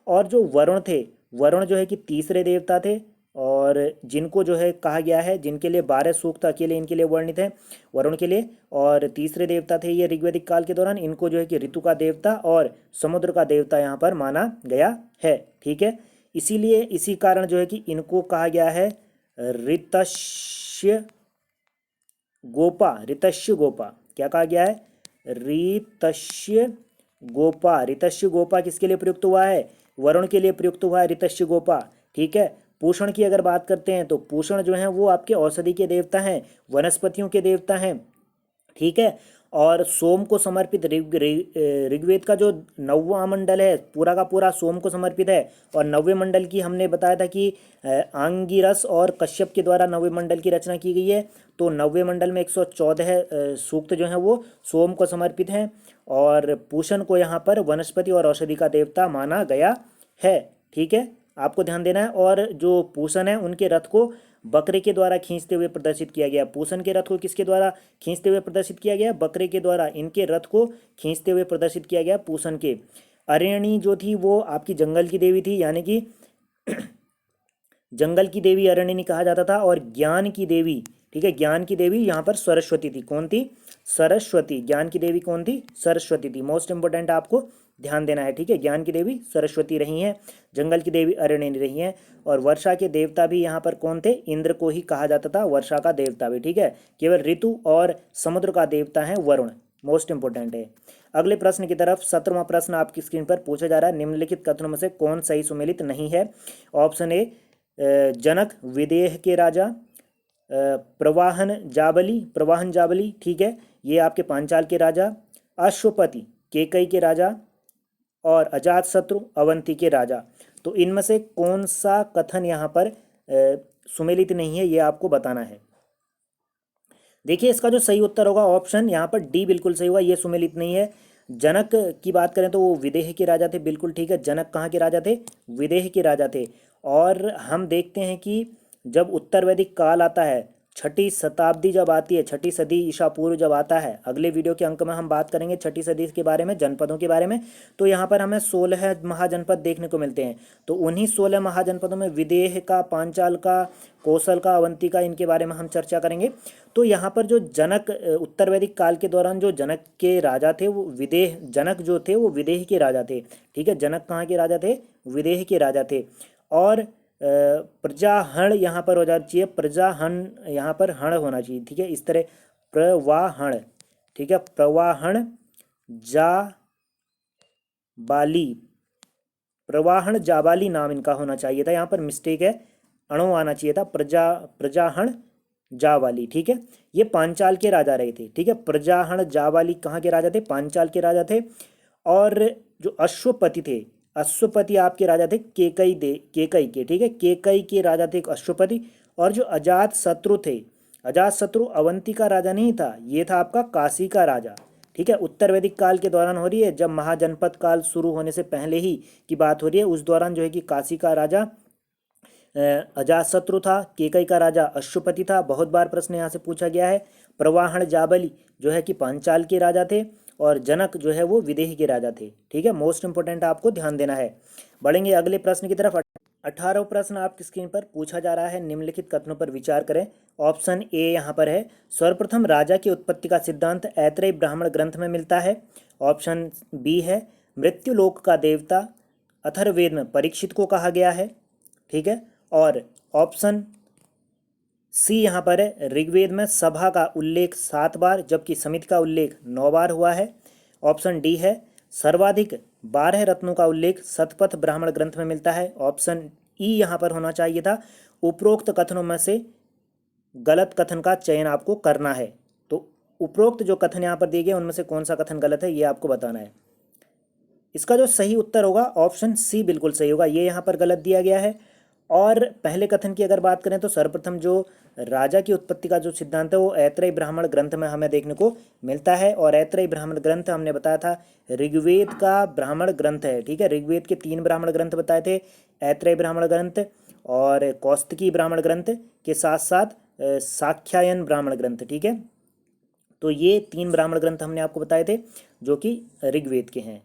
और जो वरुण थे, वरुण जो है कि तीसरे देवता थे और जिनको जो है कहा गया है, जिनके लिए 12 सूक्त अकेले इनके लिए वर्णित है, वरुण के लिए, और तीसरे देवता थे ये ऋग्वैदिक काल के दौरान। इनको जो है कि ऋतु का देवता और समुद्र का देवता यहाँ पर माना गया है। ठीक है, इसीलिए इसी कारण जो है कि इनको कहा गया है ऋतस्य गोपा। ऋतस्य गोपा क्या कहा गया है? ऋतस्य गोपा। ऋतस्य गोपा किसके लिए प्रयुक्त हुआ है? वरुण के लिए प्रयुक्त हुआ है ऋतस्य गोपा। ठीक है, पूषण की अगर बात करते हैं तो पूषण जो है वो आपके औषधि के देवता हैं, वनस्पतियों के देवता हैं। ठीक है, और सोम को समर्पित ऋग्वेद का जो 9वां मंडल है पूरा का पूरा सोम को समर्पित है। और 9वें मंडल की हमने बताया था कि आंगिरस और कश्यप के द्वारा 9वें मंडल की रचना की गई है। तो 9वें मंडल में 114 सूक्त जो हैं वो सोम को समर्पित हैं और पूषण को यहाँ पर वनस्पति और औषधि का देवता माना गया है। ठीक है, आपको ध्यान देना है। और जो पूषण है उनके रथ को बकरे के द्वारा खींचते हुए प्रदर्शित किया गया। पूषण के रथ को किसके द्वारा खींचते हुए प्रदर्शित किया गया? बकरे के द्वारा इनके रथ को खींचते हुए प्रदर्शित किया गया पूषण के। अरण्यनी जो थी वो आपकी जंगल की देवी थी, यानी कि जंगल की देवी अरण्यनी कहा जाता था। और ज्ञान की देवी, ठीक है, ज्ञान की देवी यहाँ पर सरस्वती थी। कौन थी? सरस्वती। ज्ञान की देवी कौन थी? सरस्वती थी। मोस्ट इंपोर्टेंट आपको ध्यान देना है। ठीक है, ज्ञान की देवी सरस्वती रही हैं, जंगल की देवी अरण्यनी रही हैं। और वर्षा के देवता भी यहाँ पर कौन थे? इंद्र को ही कहा जाता था वर्षा का देवता भी। ठीक है, केवल ऋतु और समुद्र का देवता है वरुण। मोस्ट इंपोर्टेंट है। अगले प्रश्न की तरफ 17वां प्रश्न आपकी स्क्रीन पर पूछा जा रहा है, निम्नलिखित कथनों में से कौन सही सुमेलित नहीं है? ऑप्शन ए जनक विदेह के राजा, प्रवाहन जाबली, ठीक है, ये आपके पांचाल के राजा, अश्वपति केकई के राजा और अजातशत्रु अवंती के राजा। तो इनमें से कौन सा कथन यहाँ पर सुमेलित नहीं है, ये आपको बताना है। देखिए, इसका जो सही उत्तर होगा ऑप्शन यहाँ पर डी बिल्कुल सही होगा, ये सुमेलित नहीं है। जनक की बात करें तो वो विदेह के राजा थे, बिल्कुल ठीक है। जनक कहाँ के राजा थे? विदेह के राजा थे। और हम देखते हैं कि जब उत्तर वैदिक काल आता है छठी शताब्दी जब आती है, छठी सदी ईसा पूर्व जब आता है, अगले वीडियो के अंक में हम बात करेंगे छठी सदी के बारे में, जनपदों के बारे में। तो यहाँ पर हमें 16 महाजनपद देखने को मिलते हैं। तो उन्हीं 16 महाजनपदों में विदेह का, पांचाल का, कौशल का, अवंती का, इनके बारे में हम चर्चा करेंगे। तो यहाँ पर जो जनक, उत्तर वैदिक काल के दौरान जो जनक के राजा थे वो विदेह, जनक जो थे वो विदेह के राजा थे। ठीक है, जनक कहाँ के राजा थे? विदेह के राजा थे। और प्रजाहण यहाँ पर हो जाना चाहिए, प्रजाहण यहाँ पर हण होना चाहिए। ठीक है, इस तरह प्रवाहण। ठीक है, प्रवाहण जा बाली, प्रवाहण जाबाली नाम इनका होना चाहिए था, यहाँ पर मिस्टेक है, अणु आना चाहिए था, प्रजाहण जावाली। ठीक है, ये पांचाल के राजा रहे थे। ठीक है, प्रजाहण जावाली कहाँ के राजा थे? पांचाल के राजा थे। और जो अश्वपति थे, अश्वपति आपके राजा थे केकई केकई के। ठीक है, केकई के राजा थे अश्वपति। और जो अजात शत्रु थे, अजात शत्रु अवंती का राजा नहीं था, ये था आपका काशी का राजा। ठीक है, उत्तर वैदिक काल के दौरान हो रही है, जब महाजनपद काल शुरू होने से पहले ही की बात हो रही है। उस दौरान जो है कि काशी का राजा अजातशत्रु था, केकई का राजा अश्वपति था। बहुत बार प्रश्न यहाँ से पूछा गया है। प्रवाहण जाबली जो है कि पांचाल के राजा थे, और जनक जो है वो विदेह के राजा थे। ठीक है, मोस्ट इंपोर्टेंट आपको ध्यान देना है। बढ़ेंगे अगले प्रश्न की तरफ। 18वां प्रश्न आपकी स्क्रीन पर पूछा जा रहा है, निम्नलिखित कथनों पर विचार करें। ऑप्शन ए यहाँ पर है, सर्वप्रथम राजा की उत्पत्ति का सिद्धांत ऐत्रेय ब्राह्मण ग्रंथ में मिलता है। ऑप्शन बी है, मृत्युलोक का देवता अथर्ववेद में परीक्षित को कहा गया है। ठीक है, और ऑप्शन सी यहाँ पर है, ऋग्वेद में सभा का उल्लेख 7 बार जबकि समिति का उल्लेख 9 बार हुआ है। ऑप्शन डी है, सर्वाधिक 12 रत्नों का उल्लेख शतपथ ब्राह्मण ग्रंथ में मिलता है। ऑप्शन ई यहाँ पर होना चाहिए था, उपरोक्त कथनों में से गलत कथन का चयन आपको करना है। तो उपरोक्त जो कथन यहाँ पर दिए गए उनमें से कौन सा कथन गलत है ये आपको बताना है। इसका जो सही उत्तर होगा ऑप्शन सी बिल्कुल सही होगा, ये यहाँ पर गलत दिया गया है। और पहले कथन की अगर बात करें तो सर्वप्रथम जो राजा की उत्पत्ति का जो सिद्धांत है वो ऐत्रेय ब्राह्मण ग्रंथ में हमें देखने को मिलता है। और ऐत्रेय ब्राह्मण ग्रंथ हमने बताया था ऋग्वेद का ब्राह्मण ग्रंथ है। ठीक है, ऋग्वेद के 3 ब्राह्मण ग्रंथ बताए थे, ऐत्रेय ब्राह्मण ग्रंथ और कौस्तकी ब्राह्मण ग्रंथ के साथ साथ साख्यायन ब्राह्मण ग्रंथ। ठीक है, तो ये 3 ब्राह्मण ग्रंथ हमने आपको बताए थे जो कि ऋग्वेद के हैं।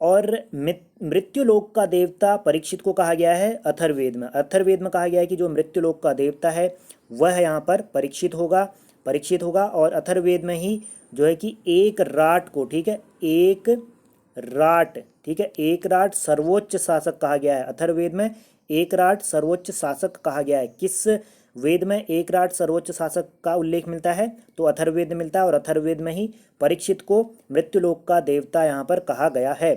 और मृत्युलोक का देवता परीक्षित को कहा गया है अथर्ववेद में। अथर्ववेद में कहा गया है कि जो मृत्युलोक का देवता है वह यहाँ पर परीक्षित होगा। और अथर्ववेद में ही जो है कि एक राट को, ठीक है, एक राट, ठीक है, एक राट सर्वोच्च शासक कहा गया है। अथर्ववेद में एक राट सर्वोच्च शासक कहा गया है। किस वेद में एक राट सर्वोच्च शासक का उल्लेख मिलता है? तो अथर्ववेद में मिलता है। और अथर्ववेद में ही परीक्षित को मृत्युलोक का देवता यहाँ पर कहा गया है।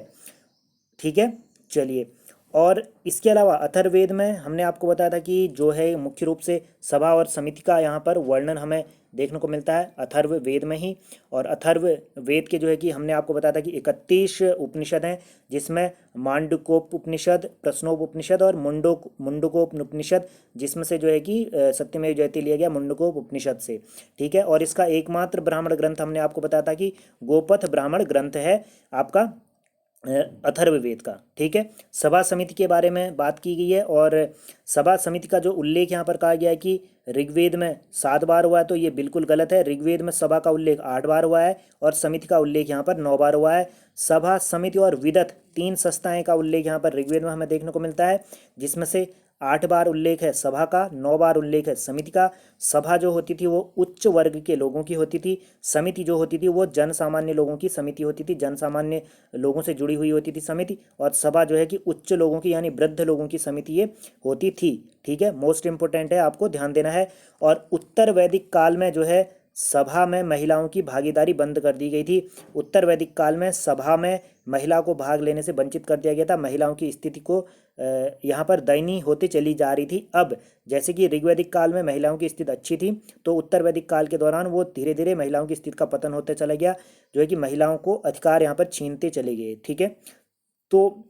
ठीक है, चलिए। और इसके अलावा अथर्ववेद में हमने आपको बताया था कि जो है मुख्य रूप से सभा और समिति का यहाँ पर वर्णन हमें देखने को मिलता है अथर्ववेद में ही। और अथर्ववेद के जो है कि हमने आपको बताया था कि 31 उपनिषद हैं, जिसमें मांडुकोप उपनिषद, प्रश्नोप उपनिषद और मुंडकोप उपनिषद, जिसमें से जो है कि सत्यमेव जयते लिया गया मुंडकोप उपनिषद से। ठीक है, और इसका एकमात्र ब्राह्मण ग्रंथ हमने आपको बताया था कि गोपथ ब्राह्मण ग्रंथ है आपका अथर्ववेद का। ठीक है, सभा समिति के बारे में बात की गई है। और सभा समिति का जो उल्लेख यहाँ पर कहा गया है कि ऋग्वेद में 7 बार हुआ है, तो ये बिल्कुल गलत है। ऋग्वेद में सभा का उल्लेख 8 बार हुआ है और समिति का उल्लेख यहाँ पर 9 बार हुआ है। सभा, समिति और विदत 3 संस्थाएं का उल्लेख यहाँ पर ऋग्वेद में हमें देखने को मिलता है, जिसमें से 8 बार उल्लेख है सभा का, 9 बार उल्लेख है समिति का। सभा जो होती थी वो उच्च वर्ग के लोगों की होती थी, समिति जो होती थी वो जन सामान्य लोगों की समिति होती थी, जन सामान्य लोगों से जुड़ी हुई होती थी समिति। और सभा जो है कि उच्च लोगों की यानी वृद्ध लोगों की समिति ये होती थी। ठीक है, मोस्ट इंपोर्टेंट है, आपको ध्यान देना है। और उत्तर वैदिक काल में जो है सभा में महिलाओं की भागीदारी बंद कर दी गई थी। उत्तर वैदिक काल में सभा में महिला को भाग लेने से वंचित कर दिया गया था। महिलाओं की स्थिति को यहाँ पर दयनीय होती चली जा रही थी। अब जैसे कि ऋग्वैदिक काल में महिलाओं की स्थिति अच्छी थी, तो उत्तर वैदिक काल के दौरान वो धीरे धीरे महिलाओं की स्थिति का पतन होते चला गया, जो है कि महिलाओं को अधिकार यहाँ पर छीनते चले गए। ठीक है, तो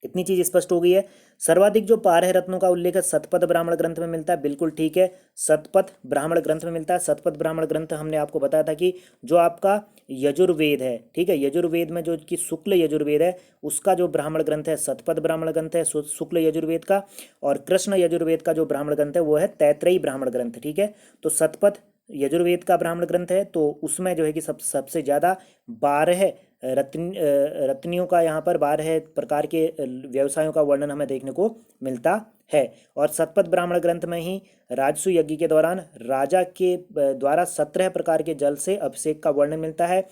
इतनी चीज स्पष्ट हो गई है। सर्वाधिक जो पार है रत्नों का उल्लेख है शतपथ ब्राह्मण ग्रंथ में मिलता है, बिल्कुल ठीक है, शतपथ ब्राह्मण ग्रंथ में मिलता है। शतपथ ब्राह्मण ग्रंथ हमने आपको बताया था कि जो आपका यजुर्वेद है, ठीक है, यजुर्वेद में जो कि शुक्ल यजुर्वेद है उसका जो ब्राह्मण ग्रंथ है शतपथ ब्राह्मण ग्रंथ है शुक्ल यजुर्वेद का, और कृष्ण यजुर्वेद का जो ब्राह्मण ग्रंथ है वो है तैत्रेयी ब्राह्मण ग्रंथ, ठीक है। तो शतपथ यजुर्वेद का ब्राह्मण ग्रंथ है, तो उसमें जो है कि सबसे ज़्यादा 12 रत्नियों का यहाँ पर 12 प्रकार के व्यवसायों का वर्णन हमें देखने को मिलता है। और शतपथ ब्राह्मण ग्रंथ में ही राजसु यज्ञ के दौरान राजा के द्वारा 17 प्रकार के जल से अभिषेक का वर्णन मिलता है।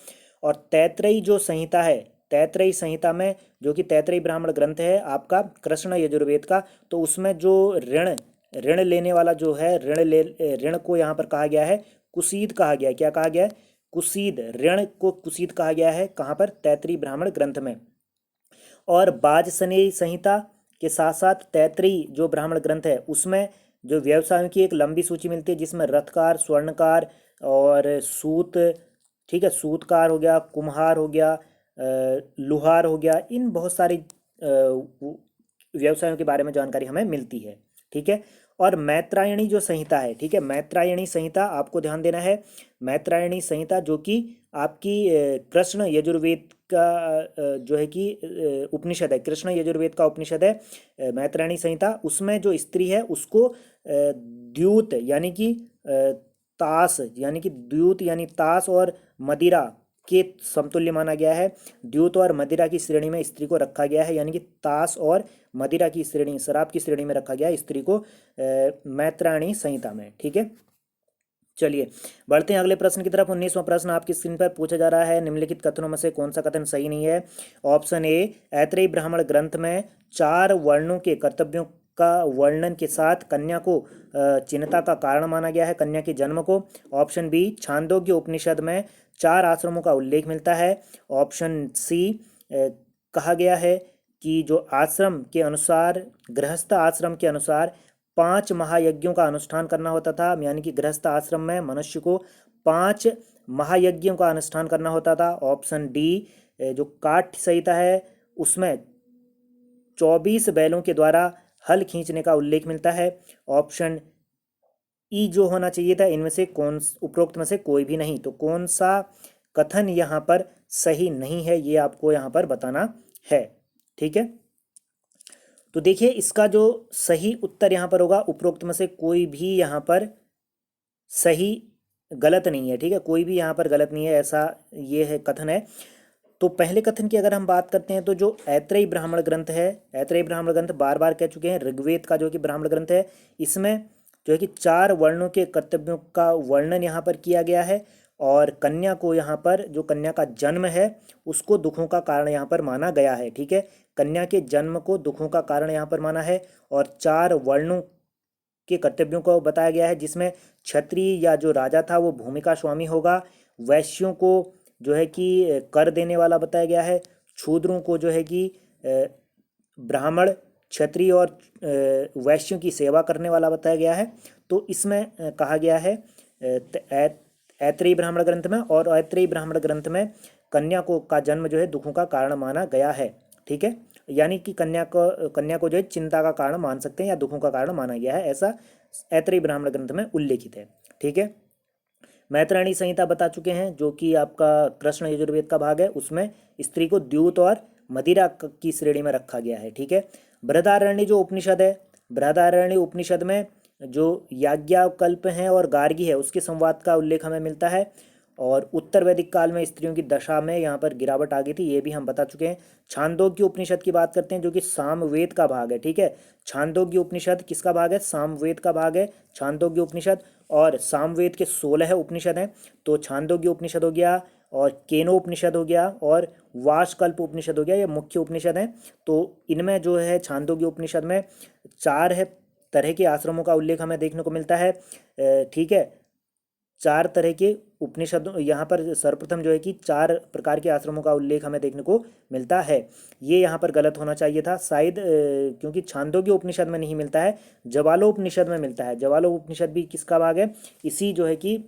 और तैत्रेयी जो संहिता है, तैत्रेयी संहिता में जो कि तैत्रेयी ब्राह्मण ग्रंथ है आपका कृष्ण यजुर्वेद का, तो उसमें जो ऋण ऋण लेने वाला जो है ऋण को यहाँ पर कहा गया है कुसीद कहा गया है। क्या कहा गया है? कुसीद, ऋण को कुसीद कहा गया है। कहाँ पर? तैत्रेयी ब्राह्मण ग्रंथ में। और बाजसनेयी संहिता के साथ साथ तैत्रेयी जो ब्राह्मण ग्रंथ है उसमें जो व्यवसायों की एक लंबी सूची मिलती है जिसमें रथकार, स्वर्णकार और सूत, ठीक है, सूतकार हो गया, कुम्हार हो गया, लुहार हो गया, इन बहुत सारी व्यवसायों के बारे में जानकारी हमें मिलती है, ठीक है। और मैत्रायणी जो संहिता है, ठीक है, मैत्रायणी संहिता आपको ध्यान देना है। मैत्रायणी संहिता जो कि आपकी कृष्ण यजुर्वेद का जो है कि उपनिषद है, कृष्ण यजुर्वेद का उपनिषद है मैत्रायणी संहिता। उसमें जो स्त्री है उसको द्यूत यानी कि तास यानी कि द्यूत यानी तास और मदिरा के समतुल्य माना गया है। द्यूत और मदिरा की श्रेणी में स्त्री को रखा गया है, यानी कि तास और मदिरा की श्रेणी, शराब की श्रेणी में रखा गया है स्त्री को मैत्रायणी संहिता में, ठीक है। चलिए बढ़ते हैं अगले प्रश्न की तरफ। 19वां प्रश्न आपकी स्क्रीन पर पूछा जा रहा है, निम्नलिखित कथनों में से कौन सा कथन सही नहीं है? ऑप्शन ए, ऐत्रेयी ब्राह्मण ग्रंथ में 4 वर्णों के कर्तव्यों का वर्णन के साथ कन्या को चिन्ता का कारण माना गया है, कन्या के जन्म को। ऑप्शन बी, छांदोग्य उपनिषद में 4 आश्रमों का उल्लेख मिलता है। ऑप्शन सी, कहा गया है कि जो आश्रम के अनुसार, गृहस्थ आश्रम के अनुसार 5 महायज्ञों का अनुष्ठान करना होता था, यानी कि गृहस्थ आश्रम में मनुष्य को 5 महायज्ञों का अनुष्ठान करना होता था। ऑप्शन डी, जो काठ्य संहिता है उसमें 24 बैलों के द्वारा हल खींचने का उल्लेख मिलता है। ऑप्शन ई जो होना चाहिए था इनमें से कौन, उपरोक्त में से कोई भी नहीं, तो कौन सा कथन यहाँ पर सही नहीं है ये आपको यहाँ पर बताना है, ठीक है। तो देखिए इसका जो सही उत्तर यहाँ पर होगा उपरोक्त में से कोई भी यहाँ पर सही गलत नहीं है, ठीक है, कोई भी यहाँ पर गलत नहीं है, ऐसा ये है कथन है। तो पहले कथन की अगर हम बात करते हैं तो जो ऐत्रेयी ब्राह्मण ग्रंथ है, ऐत्रेयी ब्राह्मण ग्रंथ बार बार कह चुके हैं, ऋग्वेद का जो कि ब्राह्मण ग्रंथ है इसमें जो है कि 4 वर्णों के कर्तव्यों का वर्णन यहाँ पर किया गया है। और कन्या को यहाँ पर, जो कन्या का जन्म है उसको दुखों का कारण यहाँ पर माना गया है, ठीक है, कन्या के जन्म को दुखों का कारण यहाँ पर माना है। और 4 वर्णों के कर्तव्यों को बताया गया है जिसमें क्षत्रिय या जो राजा था वो भूमि का स्वामी होगा, वैश्यों को जो है कि कर देने वाला बताया गया है, शूद्रों को जो है कि ब्राह्मण, क्षत्रिय और वैश्यों की सेवा करने वाला बताया गया है। तो इसमें कहा गया है ऐत्रेयी ब्राह्मण ग्रंथ में, और ऐत्रेयी ब्राह्मण ग्रंथ में कन्या को का जन्म जो है दुखों का कारण माना गया है, ठीक है, यानी कि कन्या को जो है चिंता का कारण मान सकते हैं या दुखों का कारण माना गया है, ऐसा ऐत्रेयी ब्राह्मण ग्रंथ में उल्लेखित है, ठीक है। मैत्रायणी संहिता बता चुके हैं जो कि आपका कृष्ण यजुर्वेद का भाग है, उसमें स्त्री को द्यूत और मदिरा की श्रेणी में रखा गया है, ठीक है। बृहदारण्य जो उपनिषद है, बृहदारण्य उपनिषद में जो याज्ञवल्क्य हैं और गार्गी है उसके संवाद का उल्लेख हमें मिलता है। और उत्तर वैदिक काल में स्त्रियों की दशा में यहाँ पर गिरावट आ गई थी, ये भी हम बता चुके हैं। छांदोग्य उपनिषद की बात करते हैं जो कि सामवेद का भाग है, ठीक है, छांदोग्य उपनिषद किसका भाग है? सामवेद का भाग है छांदोग्य उपनिषद। और सामवेद के 16 उपनिषद हैं, तो छांदोग्य उपनिषद हो गया और केनो उपनिषद हो गया और वाशकल्प उपनिषद हो गया, ये मुख्य उपनिषद हैं। तो इनमें जो है छांदोग्य उपनिषद में 4 है तरह के आश्रमों का उल्लेख हमें देखने को मिलता है, ठीक है, 4 तरह के उपनिषद यहाँ पर सर्वप्रथम जो है कि 4 प्रकार के आश्रमों का उल्लेख हमें देखने को मिलता है। ये यहाँ पर गलत होना चाहिए था शायद, क्योंकि छांदोग्य उपनिषद में नहीं मिलता है, जवालोपनिषद में मिलता है। जवालोपनिषद भी किसका भाग है? इसी जो है कि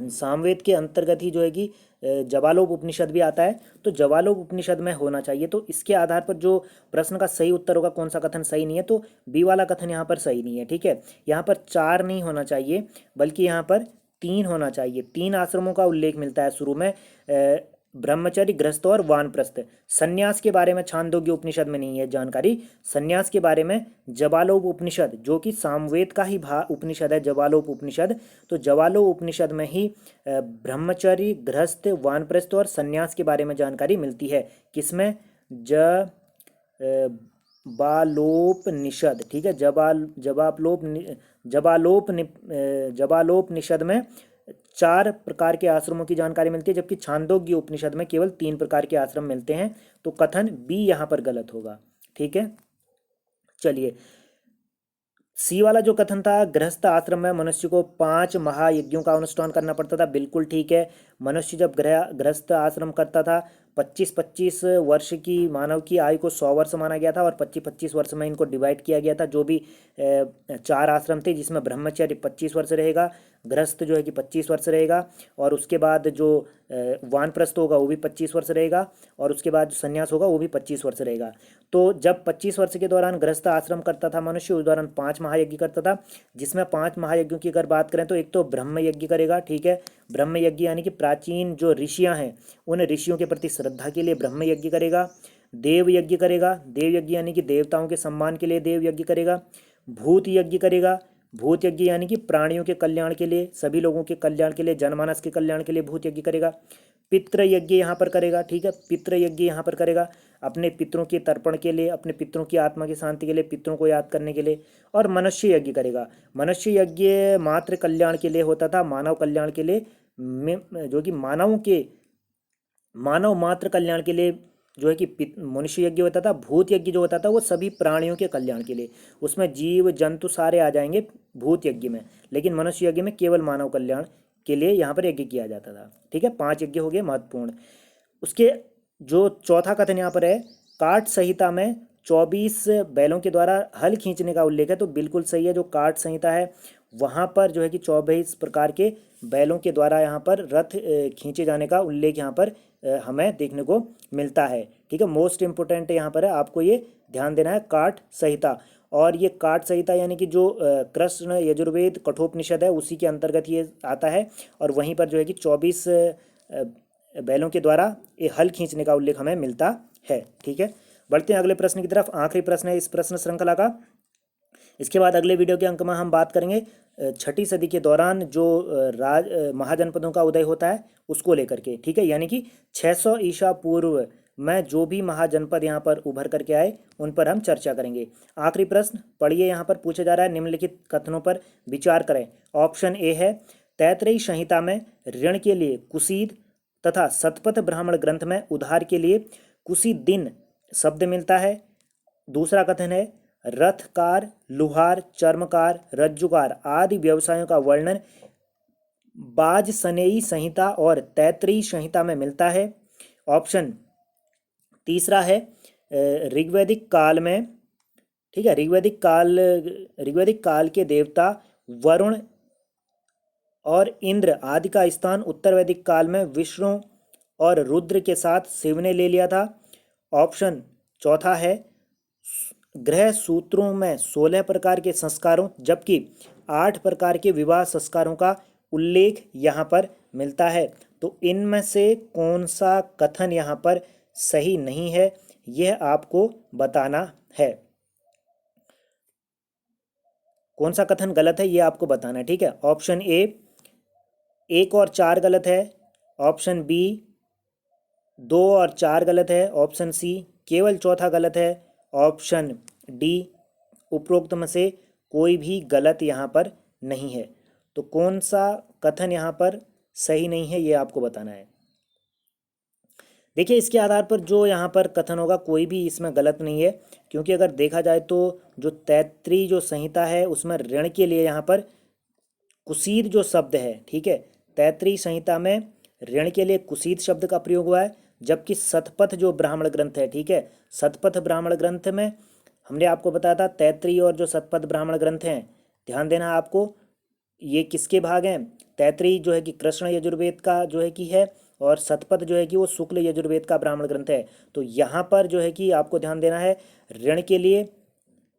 सामवेद के अंतर्गत ही जो है कि जवालोप उपनिषद भी आता है, तो जवालोप उपनिषद में होना चाहिए। तो इसके आधार पर जो प्रश्न का सही उत्तर होगा, कौन सा कथन सही नहीं है, तो बी वाला कथन यहाँ पर सही नहीं है। ठीक है, यहाँ पर 4 नहीं होना चाहिए, बल्कि यहाँ पर 3 होना चाहिए। 3 आश्रमों का उल्लेख मिलता है शुरू में, ब्रह्मचर्य, गृहस्थ और वानप्रस्थ। संन्यास के बारे में छांदोग्य उपनिषद में नहीं है जानकारी। संन्यास के बारे में जवालोप उपनिषद, जो कि सामवेद का ही उपनिषद है जवालोप उपनिषद, तो जवालोप उपनिषद में ही ब्रह्मचर्य, गृहस्थ, वानप्रस्थ और संन्यास के बारे में जानकारी मिलती है। किसमें? बालोप निषद। ठीक है, जबालोप निषद में 4 प्रकार के आश्रमों की जानकारी मिलती है, जबकि छांदोग्य उपनिषद में केवल 3 प्रकार के आश्रम मिलते हैं। तो कथन बी यहाँ पर गलत होगा। ठीक है, चलिए सी वाला जो कथन था, गृहस्थ आश्रम में मनुष्य को 5 महायज्ञों का अनुष्ठान करना पड़ता था, बिल्कुल ठीक है। मनुष्य जब गृहस्थ आश्रम करता था, 25-25 वर्ष की मानव की आयु को 100 वर्ष माना गया था, और 25-25 वर्ष में इनको डिवाइड किया गया था। जो भी 4 आश्रम थे, जिसमें ब्रह्मचर्य 25 वर्ष रहेगा, गृहस्थ जो है कि 25 वर्ष रहेगा, और उसके बाद जो वानप्रस्थ होगा वो भी 25 वर्ष रहेगा, और उसके बाद जो संन्यास होगा वो भी 25 वर्ष रहेगा। तो जब 25 वर्ष के दौरान गृहस्थ आश्रम करता था मनुष्य, उस दौरान 5 महायज्ञ करता था, जिसमें 5 महायज्ञों की अगर बात करें तो एक तो ब्रह्म यज्ञ करेगा। ठीक है, ब्रह्म यज्ञ यानी कि प्राचीन जो ऋषियां हैं उन ऋषियों के प्रति श्रद्धा के लिए ब्रह्म यज्ञ करेगा। देव यज्ञ करेगा, देव यज्ञ यानी कि देवताओं के सम्मान के लिए देव यज्ञ करेगा। भूत यज्ञ करेगा, भूत यज्ञ यानी कि प्राणियों के कल्याण के लिए, सभी लोगों के कल्याण के लिए, जनमानस के कल्याण के लिए भूत यज्ञ करेगा। पितृ यज्ञ यहाँ पर करेगा। ठीक है, पितृ यज्ञ यहाँ पर करेगा अपने पितरों के तर्पण के लिए, अपने पितरों की आत्मा की शांति के लिए, पितरों को याद करने के लिए। और मनुष्य यज्ञ करेगा। मनुष्य यज्ञ मात्र कल्याण के लिए होता था, मानव कल्याण के लिए, जो कि मानव मात्र कल्याण के लिए जो है कि मनुष्य यज्ञ होता था। भूत यज्ञ जो होता था वो सभी प्राणियों के कल्याण के लिए, उसमें जीव जंतु सारे आ जाएंगे भूत यज्ञ में, लेकिन मनुष्य यज्ञ में केवल मानव कल्याण के लिए यहाँ पर यज्ञ किया जाता था। ठीक है, 5 यज्ञ हो गए महत्वपूर्ण। उसके जो चौथा कथन यहाँ पर है, काट संहिता में 24 बैलों के द्वारा हल खींचने का उल्लेख है, तो बिल्कुल सही है। जो काट संहिता है वहाँ पर जो है कि 24 प्रकार के बैलों के द्वारा यहाँ पर रथ खींचे जाने का उल्लेख यहाँ पर हमें देखने को मिलता है। ठीक है, मोस्ट इम्पोर्टेंट यहाँ पर है, आपको ये ध्यान देना है, काट संहिता। और ये काट संहिता यानी कि जो कृष्ण यजुर्वेद कठोपनिषद है उसी के अंतर्गत ये आता है, और वहीं पर जो है कि 24 बैलों के द्वारा ये हल खींचने का उल्लेख हमें मिलता है। ठीक है, बढ़ते हैं अगले प्रश्न की तरफ। आखिरी प्रश्न है इस प्रश्न श्रृंखला का। इसके बाद अगले वीडियो के अंक में हम बात करेंगे 6ठी सदी के दौरान जो महाजनपदों का उदय होता है उसको लेकर के। ठीक है, यानी कि 600 ईसा पूर्व में जो भी महाजनपद यहाँ पर उभर करके आए उन पर हम चर्चा करेंगे। आखिरी प्रश्न पढ़िए, यहाँ पर पूछा जा रहा है, निम्नलिखित कथनों पर विचार करें। ऑप्शन ए है, तैत्तिरीय संहिता में ऋण के लिए कुसीद तथा शतपथ ब्राह्मण ग्रंथ में उधार के लिए कुसीदिन शब्द मिलता है। दूसरा कथन है, रथकार, लुहार, चर्मकार, रज्जुकार आदि व्यवसायों का वर्णन बाजसनेयी संहिता और तैत्तिरीय संहिता में मिलता है। ऑप्शन तीसरा है, ऋग्वैदिक काल में, ठीक है, ऋग्वैदिक काल के देवता वरुण और इंद्र आदि का स्थान उत्तर वैदिक काल में विष्णु और रुद्र के साथ शिव ने ले लिया था। ऑप्शन चौथा है, ग्रह सूत्रों में 16 प्रकार के संस्कारों जबकि 8 प्रकार के विवाह संस्कारों का उल्लेख यहाँ पर मिलता है। तो इनमें से कौन सा कथन यहाँ पर सही नहीं है, यह आपको बताना है। कौन सा कथन गलत है ये आपको बताना है। ठीक है, ऑप्शन ए 1 और 4 गलत है। ऑप्शन बी 2 और 4 गलत है। ऑप्शन सी केवल चौथा गलत है। ऑप्शन डी उपरोक्त में से कोई भी गलत यहाँ पर नहीं है। तो कौन सा कथन यहाँ पर सही नहीं है ये आपको बताना है। देखिए, इसके आधार पर जो यहाँ पर कथन होगा कोई भी इसमें गलत नहीं है, क्योंकि अगर देखा जाए तो जो तैत्तिरीय जो संहिता है उसमें ऋण के लिए यहाँ पर कुसीद जो शब्द है, ठीक है, तैत्तिरीय संहिता में ऋण के लिए कुसीद शब्द का प्रयोग हुआ है। जबकि शतपथ जो ब्राह्मण ग्रंथ है, ठीक है, शतपथ ब्राह्मण ग्रंथ में हमने आपको बताया था तैत्तिरीय और जो शतपथ ब्राह्मण ग्रंथ हैं, ध्यान देना आपको, ये किसके भाग हैं, तैतरीय जो है कि कृष्ण यजुर्वेद का जो है कि है, और शतपथ जो है कि वो शुक्ल यजुर्वेद का ब्राह्मण ग्रंथ है। तो यहाँ पर जो है कि आपको ध्यान देना है, ऋण के लिए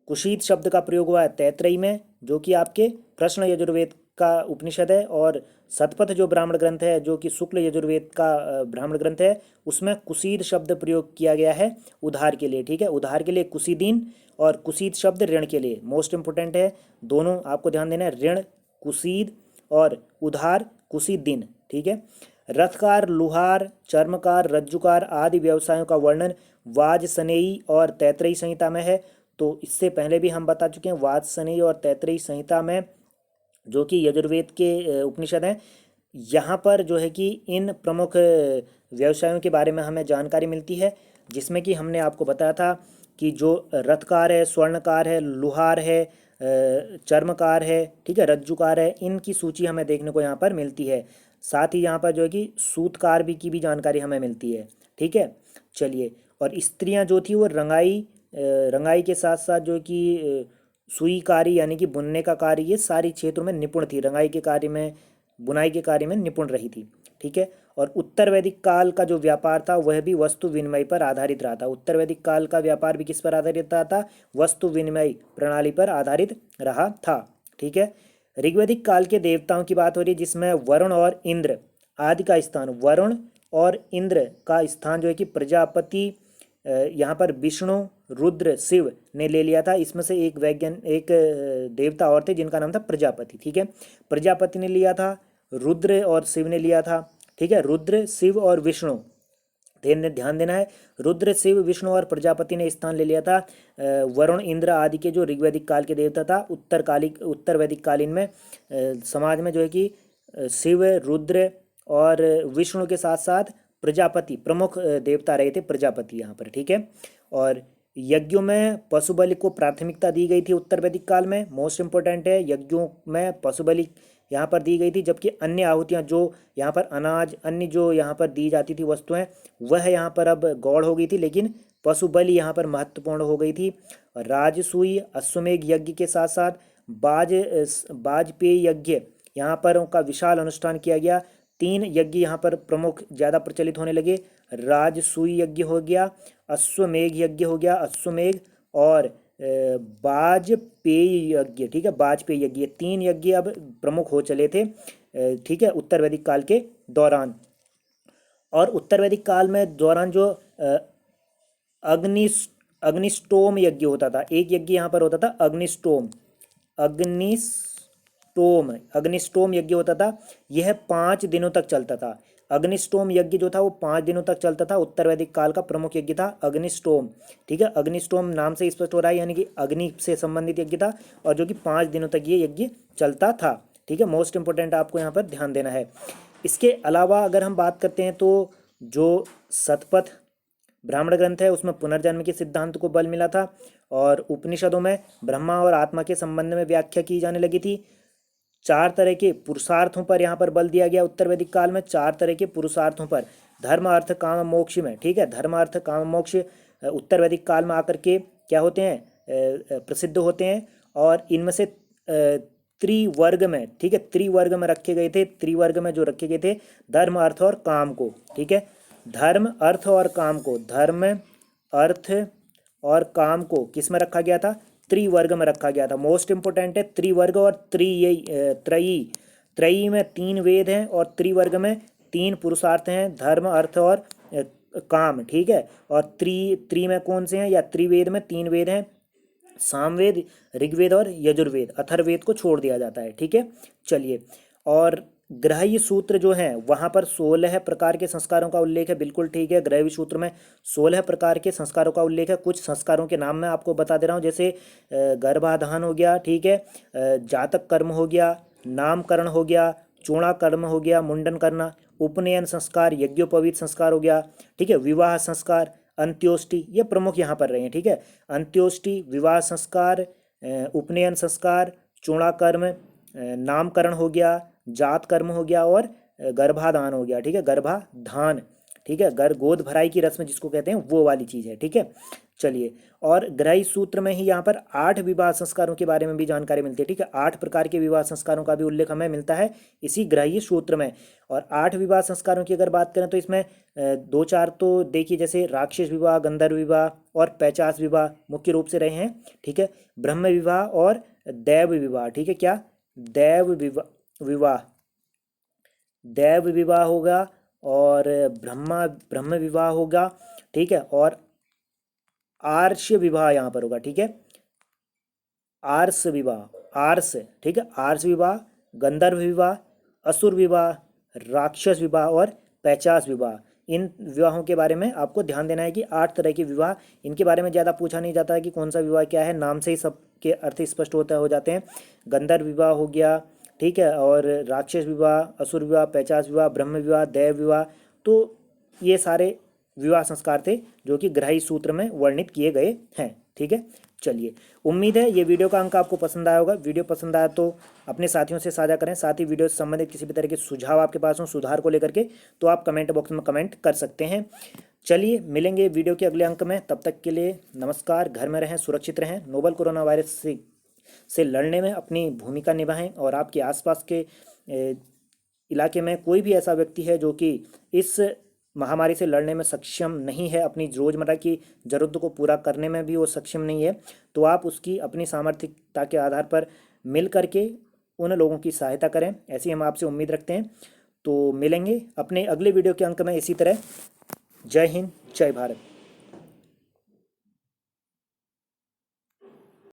कुशीत शब्द का प्रयोग हुआ है तैतरई में, जो कि आपके कृष्ण यजुर्वेद का उपनिषद है, और शतपथ जो ब्राह्मण ग्रंथ है जो कि शुक्ल यजुर्वेद का ब्राह्मण ग्रंथ है, उसमें कुशीद शब्द प्रयोग किया गया है उधार के लिए। ठीक है, उधार के लिए कुशीदीन और कुशीद शब्द ऋण के लिए। मोस्ट इंपोर्टेंट है, दोनों आपको ध्यान देना है, ऋण कुशीद और उधार कुशीदीन। ठीक है, रथकार, लुहार, चर्मकार, रज्जुकार आदि व्यवसायों का वर्णन वाजसनेयी और तैतरेयी संहिता में है। तो इससे पहले भी हम बता चुके हैं, वाजसनेयी और तैतरेयी संहिता में जो कि यजुर्वेद के उपनिषद हैं, यहाँ पर जो है कि इन प्रमुख व्यवसायों के बारे में हमें जानकारी मिलती है, जिसमें कि हमने आपको बताया था कि जो रथकार है, स्वर्णकार है, लुहार है, चर्मकार है, ठीक है, रज्जुकार है, इनकी सूची हमें देखने को यहाँ पर मिलती है। साथ ही यहाँ पर जो है कि सूतकार भी की भी जानकारी हमें मिलती है। ठीक है, चलिए, और स्त्रियाँ जो थी वो रंगाई के साथ साथ जो कि सुई कार्य यानी कि बुनने का कार्य, ये सारी क्षेत्रों में निपुण थी। रंगाई के कार्य में, बुनाई के कार्य में निपुण रही थी। ठीक है, और उत्तर वैदिक काल का जो व्यापार था वह भी वस्तु विनिमय पर आधारित रहा था। उत्तर वैदिक काल का व्यापार भी किस पर आधारित रहा था? वस्तु विनिमय प्रणाली पर आधारित रहा था। ठीक है, ऋग्वैदिक काल के देवताओं की बात हो रही है, जिसमें वरुण और इंद्र आदि का स्थान, वरुण और इंद्र का स्थान जो है कि प्रजापति, यहाँ पर विष्णु, रुद्र, शिव ने ले लिया था। इसमें से एक देवता और थे जिनका नाम था प्रजापति। ठीक है, प्रजापति ने लिया था, रुद्र और शिव ने लिया था। ठीक है, रुद्र, शिव और विष्णु, ध्यान देना है, रुद्र, शिव, विष्णु और प्रजापति ने स्थान ले लिया था। वरुण, इंद्र आदि के जो ऋग्वैदिक काल के देवता था, उत्तर वैदिक कालीन में समाज में जो है कि शिव, रुद्र और विष्णु के साथ साथ प्रजापति प्रमुख देवता रहे थे, प्रजापति यहाँ पर। ठीक है, और यज्ञों में पशु बलि को प्राथमिकता दी गई थी उत्तर वैदिक काल में। मोस्ट इंपोर्टेंट है, यज्ञों में पशु बलि यहाँ पर दी गई थी, जबकि अन्य आहुतियाँ जो यहाँ पर अनाज, अन्य जो यहाँ पर दी जाती थी वस्तुएं, वह यहाँ पर अब गौड़ हो गई थी, लेकिन पशु बलि यहाँ पर महत्वपूर्ण हो गई थी। राजसूय, अश्वमेघ यज्ञ के साथ साथ वाजपेय यज्ञ, यहाँ पर उनका विशाल अनुष्ठान किया गया। 3 यज्ञ यहाँ पर प्रमुख ज़्यादा प्रचलित होने लगे। राजसूय यज्ञ हो गया, अश्वमेघ यज्ञ हो गया, अश्वमेघ, और वाजपेयी यज्ञ। ठीक है, वाजपेयी यज्ञ, 3 यज्ञ अब प्रमुख हो चले थे। ठीक है, उत्तर वैदिक काल के दौरान। और उत्तर वैदिक काल में दौरान जो अग्निष्टोम यज्ञ होता था, एक यज्ञ यहाँ पर होता था अग्निष्टोम यज्ञ होता था। यह 5 दिनों तक चलता था। अग्निष्टोम यज्ञ जो था वो 5 दिनों तक चलता था। उत्तर वैदिक काल का प्रमुख यज्ञ था अग्निष्टोम। ठीक है, अग्निष्टोम नाम से स्पष्ट हो रहा है, यानी कि अग्नि से संबंधित यज्ञ था, और जो कि 5 दिनों तक ये यज्ञ चलता था। ठीक है, मोस्ट इंपोर्टेंट आपको यहाँ पर ध्यान देना है। इसके अलावा अगर हम बात करते हैं तो जो शतपथ ब्राह्मण ग्रंथ है उसमें पुनर्जन्म के सिद्धांत को बल मिला था, और उपनिषदों में ब्रह्मा और आत्मा के संबंध में व्याख्या की जाने लगी थी। 4 तरह के पुरुषार्थों पर यहाँ पर बल दिया गया उत्तर वैदिक काल में। 4 तरह के पुरुषार्थों पर, धर्म, अर्थ, काम, मोक्ष में। ठीक है, धर्म, अर्थ, काम, मोक्ष उत्तर वैदिक काल में आकर के क्या होते हैं? प्रसिद्ध होते हैं, और इनमें से त्रिवर्ग में, ठीक है, त्रिवर्ग में रखे गए थे। त्रिवर्ग में जो रखे गए थे धर्म, अर्थ और काम को। ठीक है, धर्म, अर्थ और काम को, धर्म, अर्थ और काम को किस में रखा गया था? त्रिवर्ग में रखा गया था। मोस्ट इंपोर्टेंट है, त्रिवर्ग और त्रयी। त्रयी में 3 वेद हैं और त्रिवर्ग में 3 पुरुषार्थ हैं, धर्म, अर्थ और काम। ठीक है, और त्रि में कौन से हैं, या त्रिवेद में 3 वेद हैं, सामवेद, ऋग्वेद और यजुर्वेद। अथर्ववेद को छोड़ दिया जाता है। ठीक है, चलिए, और ग्राह्य सूत्र जो हैं वहाँ पर 16 प्रकार के संस्कारों का उल्लेख है। बिल्कुल ठीक है, ग्राह्य सूत्र में 16 प्रकार के संस्कारों का उल्लेख है। कुछ संस्कारों के नाम मैं आपको बता दे रहा हूँ, जैसे गर्भाधान हो गया, ठीक है, जातक कर्म हो गया, नामकरण हो गया, चूणा कर्म हो गया, मुंडन करना, उपनयन संस्कार, यज्ञोपवीत संस्कार हो गया। ठीक है, विवाह संस्कार, अंत्योष्टि, ये प्रमुख यहाँ पर रहे हैं। ठीक है, अंत्योष्टि, विवाह संस्कार, उपनयन संस्कार, चूणा कर्म, नामकरण हो गया, जात कर्म हो गया, और गर्भाधान हो गया। ठीक है, गर्भाधान। ठीक है, गोद भराई की रस्म जिसको कहते हैं वो वाली चीज़ है, ठीक है। चलिए, और ग्रही सूत्र में ही यहाँ पर 8 विवाह संस्कारों के बारे में भी जानकारी मिलती है, ठीक है। 8 प्रकार के विवाह संस्कारों का भी उल्लेख हमें मिलता है इसी ग्रही सूत्र में। और 8 विवाह संस्कारों की अगर बात करें तो इसमें दो चार तो देखिए, जैसे राक्षस विवाह, गंधर्व विवाह और 50 विवाह मुख्य रूप से रहे हैं, ठीक है। ब्रह्म विवाह और दैव विवाह, ठीक है, क्या विवाह दैव विवाह होगा, और ब्रह्म विवाह होगा, ठीक है। और आर्ष विवाह यहाँ पर होगा, ठीक है, आर्ष, ठीक है, आर्ष विवाह, गंधर्व विवाह, असुर विवाह, राक्षस विवाह और 50 विवाह। इन विवाहों के बारे में आपको ध्यान देना है कि 8 तरह के विवाह, इनके बारे में ज़्यादा पूछा नहीं जाता है कि कौन सा विवाह क्या है, नाम से ही सबके अर्थ स्पष्ट हो जाते हैं। गंधर्व विवाह हो गया, ठीक है, और राक्षस विवाह, असुर विवाह, 50 विवाह, ब्रह्म विवाह, दैव विवाह। तो ये सारे विवाह संस्कार थे जो कि ग्रही सूत्र में वर्णित किए गए हैं, ठीक है। चलिए, उम्मीद है ये वीडियो का अंक आपको पसंद आया होगा। वीडियो पसंद आया तो अपने साथियों से साझा करें। साथ ही वीडियो से संबंधित किसी भी तरह के सुझाव आपके पास हो सुधार को लेकर के, तो आप कमेंट बॉक्स में कमेंट कर सकते हैं। चलिए, मिलेंगे वीडियो के अगले अंक में, तब तक के लिए नमस्कार। घर में रहें, सुरक्षित रहें, नोवल कोरोना वायरस से लड़ने में अपनी भूमिका निभाएं। और आपके आसपास के इलाके में कोई भी ऐसा व्यक्ति है जो कि इस महामारी से लड़ने में सक्षम नहीं है, अपनी रोज़मर्रा की ज़रूरतों को पूरा करने में भी वो सक्षम नहीं है, तो आप उसकी अपनी सामर्थ्यता के आधार पर मिल करके उन लोगों की सहायता करें, ऐसी हम आपसे उम्मीद रखते हैं। तो मिलेंगे अपने अगले वीडियो के अंक में इसी तरह। जय हिंद, जय भारत।